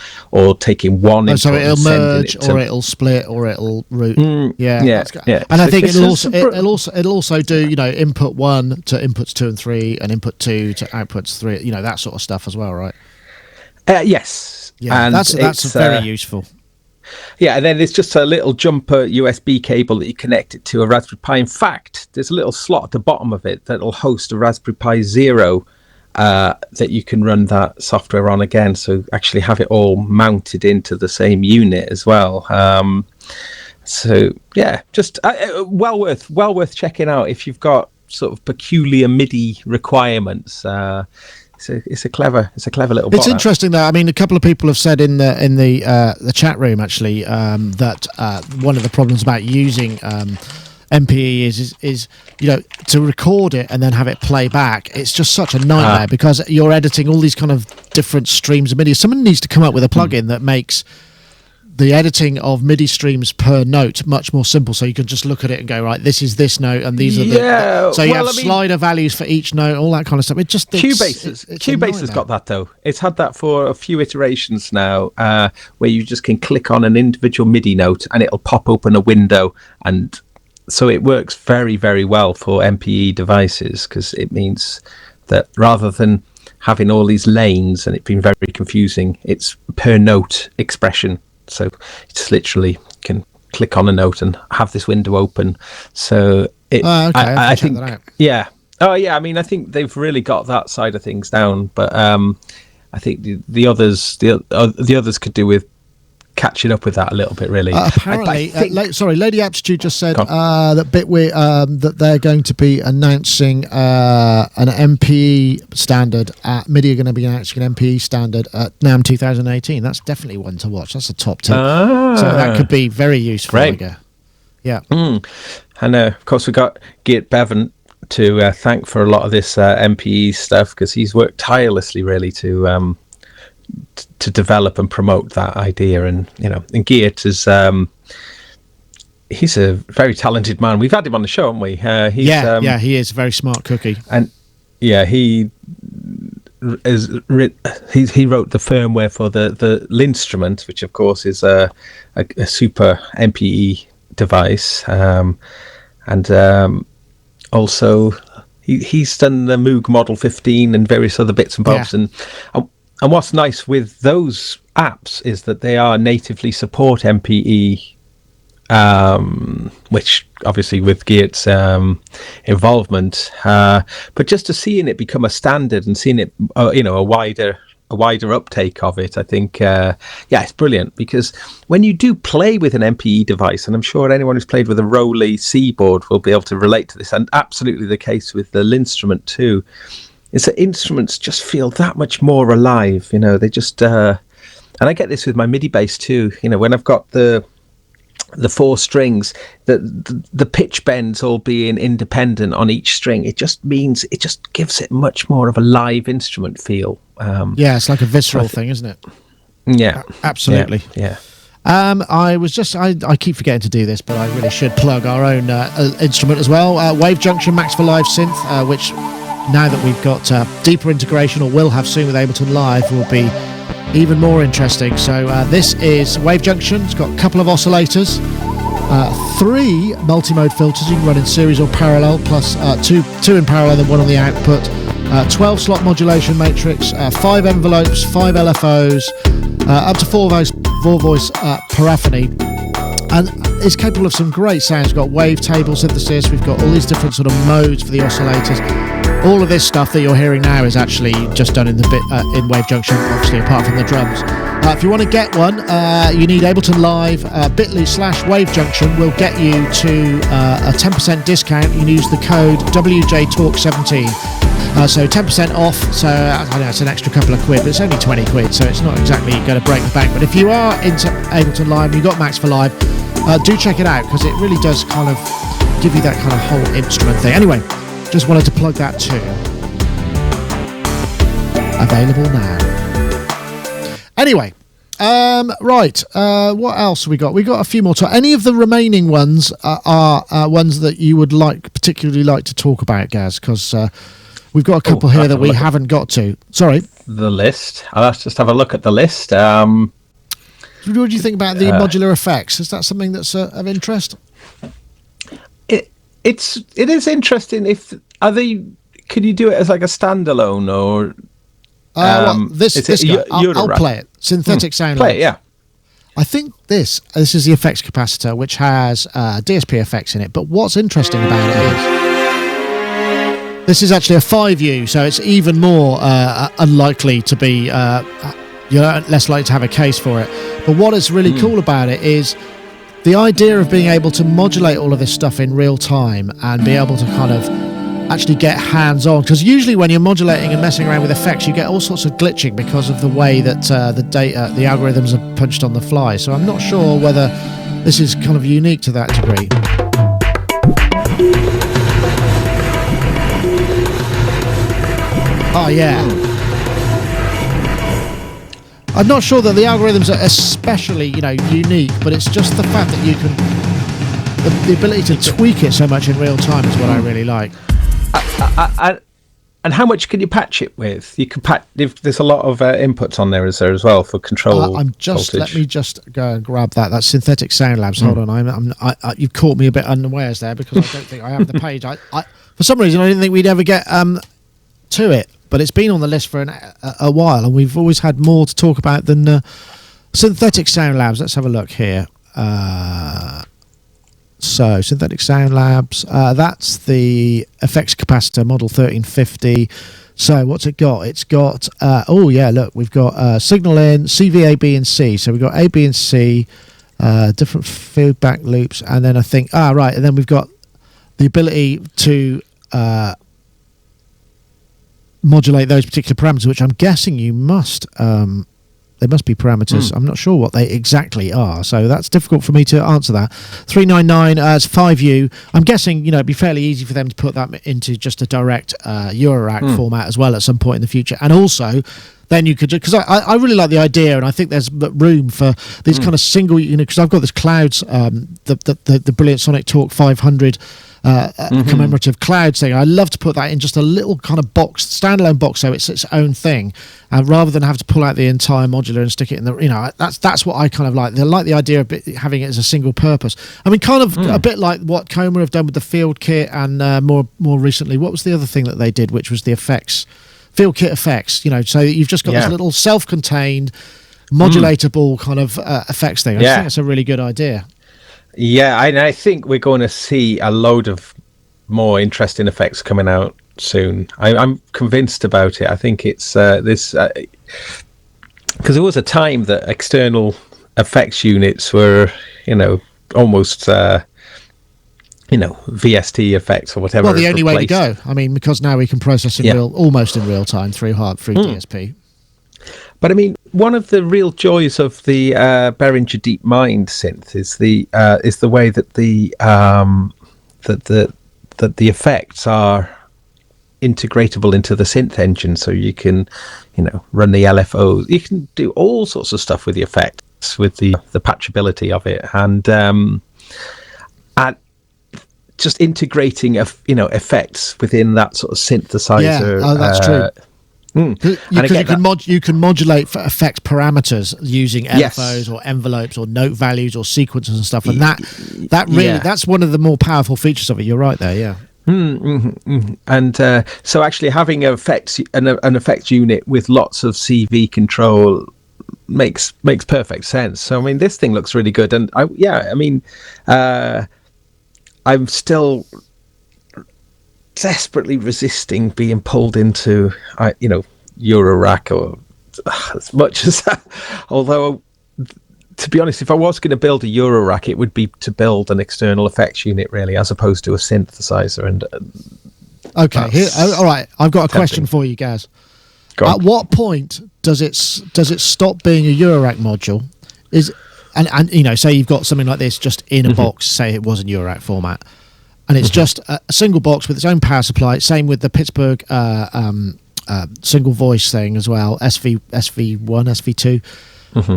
taking one input, so it'll merge, or it'll split, or it'll route. Yeah. And I think it'll also do, input 1 to inputs 2 and 3, and input 2 to outputs 3. That sort of stuff as well, right? Yes. Yeah, and that's very useful. Yeah, and then there's just a little jumper USB cable that you connect it to a Raspberry Pi. In fact, there's a little slot at the bottom of it that'll host a Raspberry Pi Zero that you can run that software on again. So actually have it all mounted into the same unit as well. So yeah, just well worth checking out if you've got sort of peculiar MIDI requirements. It's a clever little. It's interesting though. I mean, a couple of people have said in the chat room actually that one of the problems about using MPE is to record it and then have it play back. It's just such a nightmare because you're editing all these kind of different streams of MIDI. Someone needs to come up with a plugin that makes the editing of MIDI streams per note much more simple, so you can just look at it and go, right, this is this note, and these are the... So you have slider values for each note, all that kind of stuff. Cubase has got that, though. It's had that for a few iterations now, where you just can click on an individual MIDI note, and it'll pop open a window, and so it works very, very well for MPE devices, because it means that rather than having all these lanes and it being very confusing, it's per note expression. So it's literally can click on a note and have this window open. So I think, yeah. Oh yeah. I mean, I think they've really got that side of things down. But I think the others could do with catching up with that a little bit, really. Apparently, Lady Aptitude just said that Bitwig that they're going to be announcing an MPE standard. MIDI are going to be announcing an MPE standard at NAMM 2018. That's definitely one to watch. That's a top tip. So that could be very useful. Yeah. And of course we got Geert Bevan to thank for a lot of this MPE stuff, because he's worked tirelessly really to develop and promote that idea. And and Geert is he's a very talented man. We've had him on the show, haven't we? He is a very smart cookie. And he wrote the firmware for the Linstrument, which of course is a super MPE device, and also he's done the Moog Model 15 and various other bits and bobs. And what's nice with those apps is that they are natively support MPE, which obviously with Geert's involvement, but just to seeing it become a standard and seeing it, a wider uptake of it, I think, it's brilliant, because when you do play with an MPE device, and I'm sure anyone who's played with a Rowley C-board will be able to relate to this, and absolutely the case with the Linstrument too, is that instruments just feel that much more alive. They just and I get this with my MIDI bass too. When I've got the 4 strings, the pitch bends all being independent on each string, it just gives it much more of a live instrument feel. It's like a visceral thing, isn't it? Yeah, absolutely. Yeah. I keep forgetting to do this, but I really should plug our own instrument as well. Wave Junction Max for Live synth, which now that we've got deeper integration, or will have soon with Ableton Live, will be even more interesting. So this is Wave Junction. It's got a couple of oscillators, 3 multi-mode filters you can run in series or parallel, plus 2 in parallel and 1 on the output, 12 slot modulation matrix, 5 envelopes, 5 LFOs, up to 4 voice paraphony, and it's capable of some great sounds. We've got wavetable synthesis, we've got all these different sort of modes for the oscillators. All of this stuff that you're hearing now is actually just done in the in Wave Junction, obviously, apart from the drums. If you want to get one, you need Ableton Live. bit.ly/Wave Junction will get you to a 10% discount. You can use the code WJTalk17. So 10% off, so I know it's an extra couple of quid, but it's only 20 quid, so it's not exactly going to break the bank. But if you are into Ableton Live, you've got Max for Live, do check it out, because it really does kind of give you that kind of whole instrument thing. Anyway, just wanted to plug that too. Available now. Anyway, right, what else have we got? We got a few more. Any of the remaining ones are ones that you would particularly like to talk about, Gaz? Because we've got a couple here that we haven't got to. Sorry. The list. Let's just have a look at the list. What do you think about the modular effects? Is that something that's of interest? It is interesting. Can you do it as like a standalone or? This guy, I'll play it. Synthetic Sound Labs. Play it, yeah. I think this is the effects capacitor, which has DSP effects in it. But what's interesting about it is this is actually a 5U, so it's even more unlikely to be, you're less likely to have a case for it. But what is really cool about it is the idea of being able to modulate all of this stuff in real time and be able to kind of actually get hands-on, because usually when you're modulating and messing around with effects, you get all sorts of glitching because of the way that the algorithms are punched on the fly. So I'm not sure whether this is kind of unique to that degree. Oh yeah. I'm not sure that the algorithms are especially, unique, but it's just the fact that you can, the ability to tweak it so much in real time is what I really like. And how much can you patch it with? You can patch. There's a lot of inputs on there, is there as well for control? Let me just go and grab that. That's Synthetic Sound Labs. Hold on, you've caught me a bit unawares there, because I don't think I have the page. For some reason I didn't think we'd ever get to it, but it's been on the list for a while, and we've always had more to talk about than Synthetic Sound Labs. Let's have a look here. So, Synthetic Sound Labs, that's the effects capacitor, model 1350. So, what's it got? It's got, we've got signal in, CV, A, B, and C. So, we've got A, B, and C, different feedback loops, and then I think, and then we've got the ability to modulate those particular parameters, which I'm guessing you must... They must be parameters. I'm not sure what they exactly are, so that's difficult for me to answer that. 399 as 5U. I'm guessing it'd be fairly easy for them to put that into just a direct Eurorack format as well at some point in the future. And also, then you could, because I really like the idea, and I think there's room for these kind of single, because I've got this clouds, the brilliant Sonic Talk 500. Commemorative clouds thing. I love to put that in just a little kind of standalone box, so it's its own thing, rather than have to pull out the entire modular and stick it in the. That's what I kind of like. I like the idea of having it as a single purpose. I mean, kind of a bit like what Coma have done with the Field Kit, and more recently, what was the other thing that they did, which was the effects, Field Kit effects. So you've just got this little self-contained, modulatable kind of effects thing. I think it's a really good idea. Yeah, I think we're going to see a load of more interesting effects coming out soon. I'm convinced about it. I think it's this because there was a time that external effects units were, almost VST effects or whatever. Well, the only way to go. I mean, because now we can process almost in real time through DSP. But I mean, one of the real joys of the Behringer DeepMind synth is the way that the effects are integratable into the synth engine, so you can, run the LFOs. You can do all sorts of stuff with the effects, with the patchability of it, and just integrating effects within that sort of synthesizer. Yeah, that's true. You can modulate for effect parameters using LFOs or envelopes or note values or sequences and stuff, and that's one of the more powerful features of it. You're right there, yeah. And so actually having an effects unit with lots of CV control makes perfect sense. So I mean, this thing looks really good, and I'm still desperately resisting being pulled into Eurorack or as much as that. Although, to be honest, if I was going to build a Eurorack, it would be to build an external effects unit, really, as opposed to a synthesizer. And Okay, all right. I've got a question for you, Gaz. At what point does it stop being a Eurorack module? And say you've got something like this just in a box. Say it was in Eurorack format, and it's just a single box with its own power supply. Same with the Pittsburgh single voice thing as well. SV1, SV2.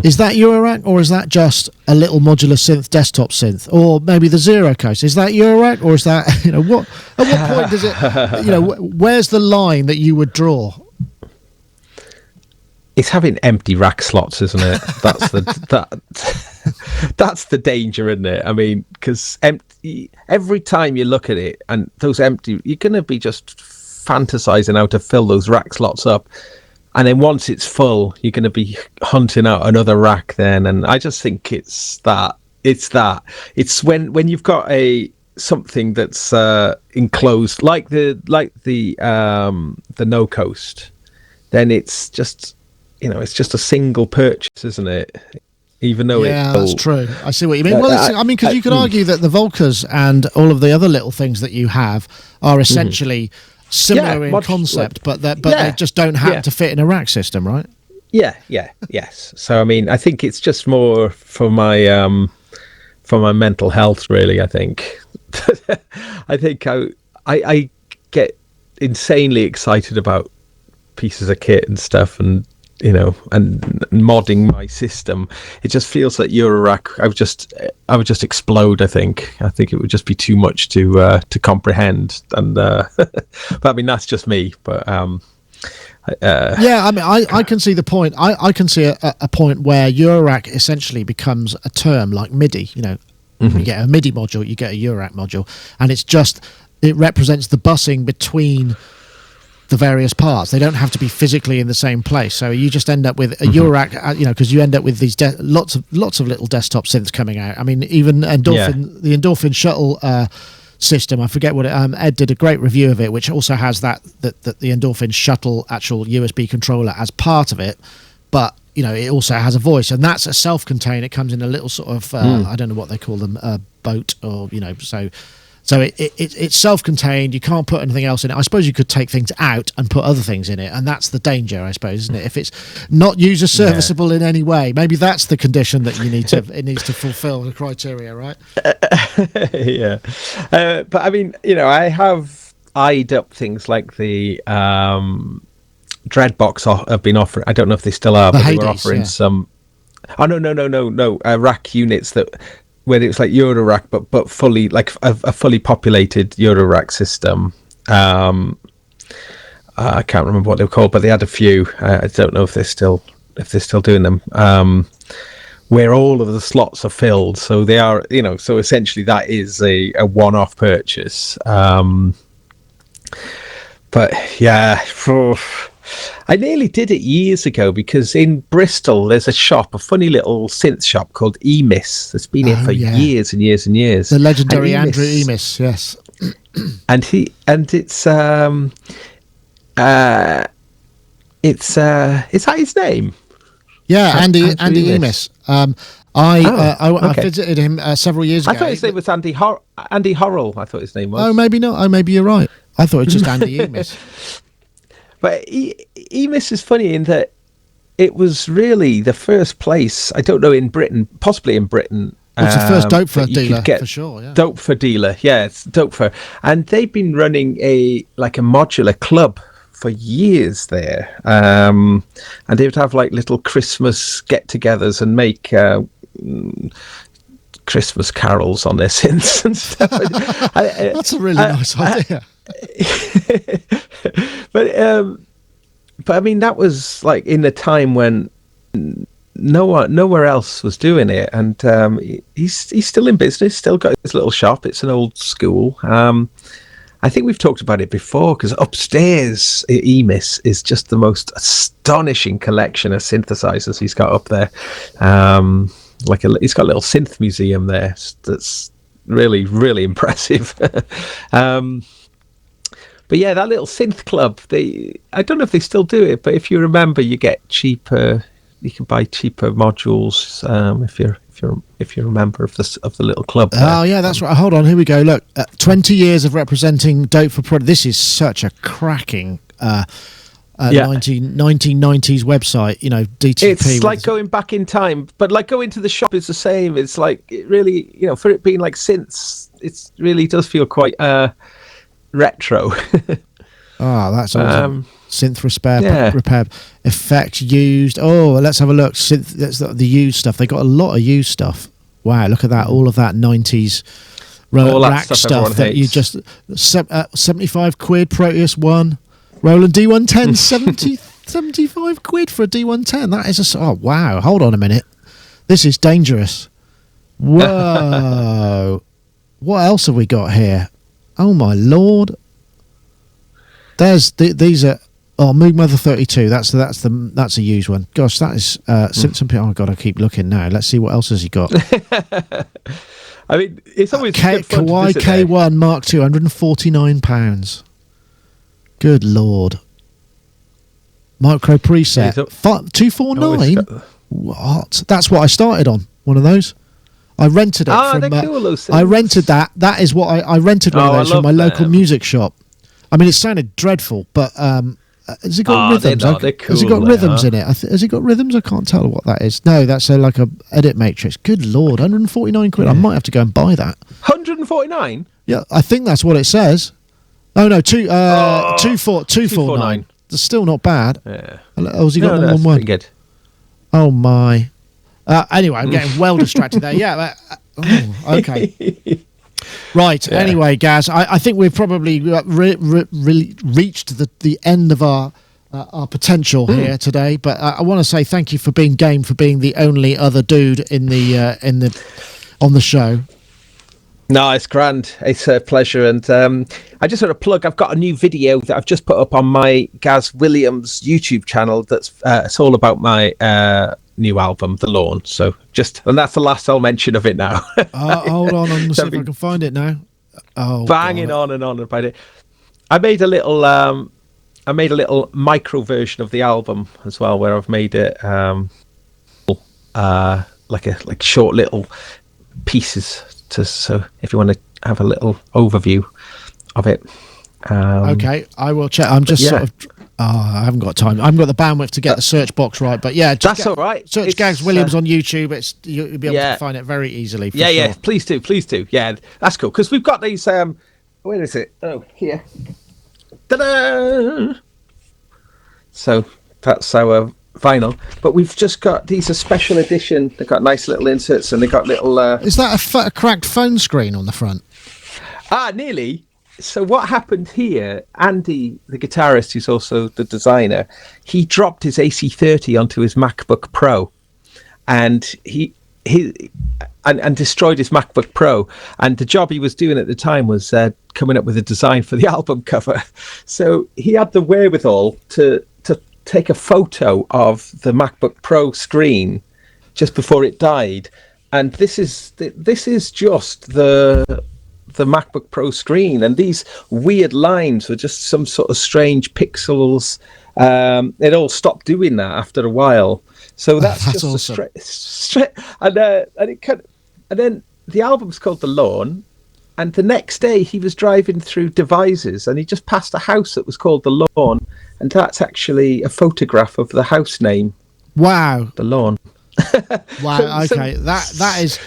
Is that Eurorack, or is that just a little modular synth, desktop synth, or maybe the Zero Coast? Is that Eurorack, or is that what? At what point does it? Where's the line that you would draw? It's having empty rack slots, isn't it? That's that's the danger, isn't it? I mean, because every time you look at it and those empty, you're going to be just fantasizing how to fill those rack slots up. And then once it's full, you're going to be hunting out another rack then. And I just think it's when you've got something that's enclosed, like the No Coast, then it's just, it's just a single purchase, isn't it? Even though that's true. I see what you mean. Well, because you could argue that the Volcas and all of the other little things that you have are essentially similar in concept, but they just don't happen to fit in a rack system, right? Yes. So I mean, I think it's just more for my mental health, really. I think I think I get insanely excited about pieces of kit and stuff, and and modding my system. It just feels like Eurorack. I would just explode. I think it would just be too much to comprehend. And but I mean, that's just me. But I can see the point. I can see a point where Eurorack essentially becomes a term like MIDI. You get a MIDI module, you get a Eurorack module, and it represents the busing between the various parts. They don't have to be physically in the same place, so you just end up with a Eurorack, because you end up with these lots of little desktop synths coming out. I mean, even the Endorphin Shuttle system, I forget what Ed did a great review of it, which also has that the Endorphin Shuttle actual USB controller as part of it, but it also has a voice, and that's a self-contained. It comes in a little sort of I don't know what they call them, boat, or so it's self-contained. You can't put anything else in it. I suppose you could take things out and put other things in it, and that's the danger, I suppose, isn't it? If it's not user serviceable in any way, maybe that's the condition that it needs to fulfill the criteria, right? But I mean, I have eyed up things like the Dreadbox have been offering. I don't know if they still are, but they were offering some. Oh no! Rack units where it's like Eurorack, but fully, like a fully populated Eurorack system. I can't remember what they were called, but they had a few. I don't know if they're still doing them. Where all of the slots are filled, so they are, so essentially that is a one-off purchase. But yeah. I nearly did it years ago, because in Bristol there's a funny little synth shop called Emis that's been here for years and years and years. The legendary Andrew Emis, yes. And it's is that his name? Yeah, Andy Emis. I visited him several years ago. I thought his name was Andy Horrell. I thought his name was. Oh, maybe not. Oh, maybe you're right. I thought it was just Andy Emis. But Emis is funny in that it was really the first place, I don't know, in Britain, possibly in Britain. It's the first dope for dealer, for sure. Yeah. Dope for dealer, yeah, it's dope for. And they've been running a modular club for years there. And they would have like little Christmas get-togethers and make Christmas carols on their synths and stuff. That's a really nice idea. But I mean, that was like in the time when nowhere else was doing it, and he's still in business, still got his little shop. It's an old school. I think we've talked about it before, because upstairs at Emis is just the most astonishing collection of synthesizers he's got up there. He's got a little synth museum there that's really, really impressive. But yeah, that little synth club, I don't know if they still do it, but if you remember, you get cheaper you can buy cheaper modules if you're a member of the little club there. Oh yeah, that's right. Hold on, here we go. Look, 20 years of representing Dope for Product. This is such a cracking 1990s website, DTP. It's like going back in time, but like going to the shop is the same. It's like, it really, for it being like synths, it really does feel quite retro. That's awesome. Synth repair effects used. Oh, let's have a look. That's the used stuff. They got a lot of used stuff. Wow, look at that. All of that 90s rack stuff that you just 75 quid Proteus 1. Roland D110, 75 quid for a D110. That is wow. Hold on a minute. This is dangerous. Whoa. What else have we got here? Oh my lord. These are Moog Mother 32. That's a used one. Gosh, that is some people. Oh god, I keep looking now. Let's see what else has he got. I mean, it's always good fun to Kawai visit K1 Mark II, £149. Good lord. Micro preset, 249. What? That's what I started on. One of those. I rented it from. They're cool, those things. I rented that. That is what I rented one of those from my local music shop. I mean, it sounded dreadful, but has it got rhythms? Has it got rhythms in it? Has it got rhythms? I can't tell what that is. No, that's like a edit matrix. Good lord, 149 quid. I might have to go and buy that. 149. Yeah, I think that's what it says. Oh no, 249. That's still not bad. Yeah. Oh, has he got more than one? Pretty good. Oh my. Anyway, I'm getting well distracted there. Yeah. Okay. Right. Yeah. Anyway, Gaz, I think we've probably really reached the end of our potential here today. But I want to say thank you for being game, for being the only other dude on the show. No, it's grand. It's a pleasure. And I just want to plug, I've got a new video that I've just put up on my Gaz Williams YouTube channel. That's it's all about my new album, The Lawn. So and that's the last I'll mention of it now. Hold on, I'm going to see if I can find it now. Oh, banging on and on about it. I made a little micro version of the album as well, where I've made it like short little pieces. So if you want to have a little overview of it. Okay, I will check. I'm just sort of... I haven't got time. I haven't got the bandwidth to get the search box right. But yeah, that's all right. Search Gaz Williams on YouTube. You'll be able to find it very easily. For sure. Please do. Yeah, that's cool. Because we've got these... where is it? Oh, here. Ta-da! So that's our vinyl, but we've just got these a special edition. They've got nice little inserts, and they've got little is that a cracked phone screen on the front? Nearly. So what happened here, Andy the guitarist, who's also the designer, he dropped his AC30 onto his MacBook Pro, and he destroyed his MacBook Pro, and the job he was doing at the time was coming up with a design for the album cover. So he had the wherewithal to take a photo of the MacBook Pro screen just before it died, and this is just the MacBook Pro screen, and these weird lines were just some sort of strange pixels. It all stopped doing that after a while, so that's just awesome. straight. And then the album's called The Lawn, and the next day he was driving through Devizes, and he just passed a house that was called The Lawn, and that's actually a photograph of the house name. Wow, The Lawn. Wow. Okay, that is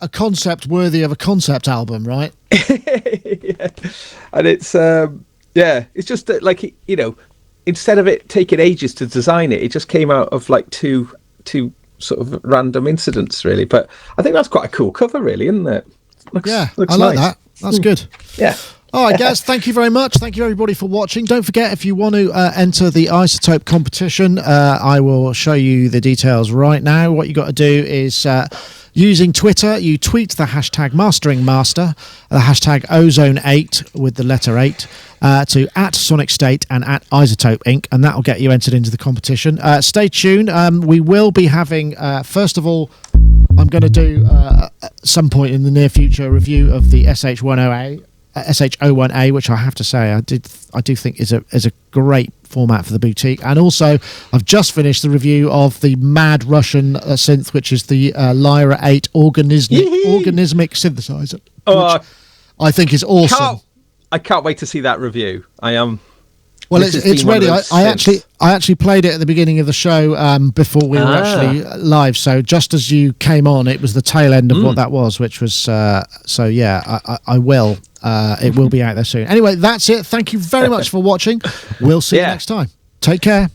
a concept worthy of a concept album, right? Yeah. And it's just that, like, instead of it taking ages to design it just came out of like two sort of random incidents, really. But I think that's quite a cool cover, really, isn't it? Looks I like nice. that. That's good. Yeah. All right, guys, thank you very much. Thank you, everybody, for watching. Don't forget, if you want to enter the Isotope competition, I will show you the details right now. What you got to do is, using Twitter, you tweet the hashtag MasteringMaster, the hashtag Ozone8 with the letter 8, to @Sonicstate and @Isotope Inc., and that will get you entered into the competition. Stay tuned. We will be having, first of all, I'm going to do, at some point in the near future, a review of the SH01A, which I have to say I do think is a great format for the boutique. And also, I've just finished the review of the mad Russian synth, which is the Lyra 8 organismic synthesizer, which I think is awesome. I can't wait to see that review. I am. Well, it's ready. I actually played it at the beginning of the show before we were actually live. So just as you came on, it was the tail end of what that was, which was I will. It will be out there soon. Anyway, that's it. Thank you very much for watching. We'll see you next time. Take care.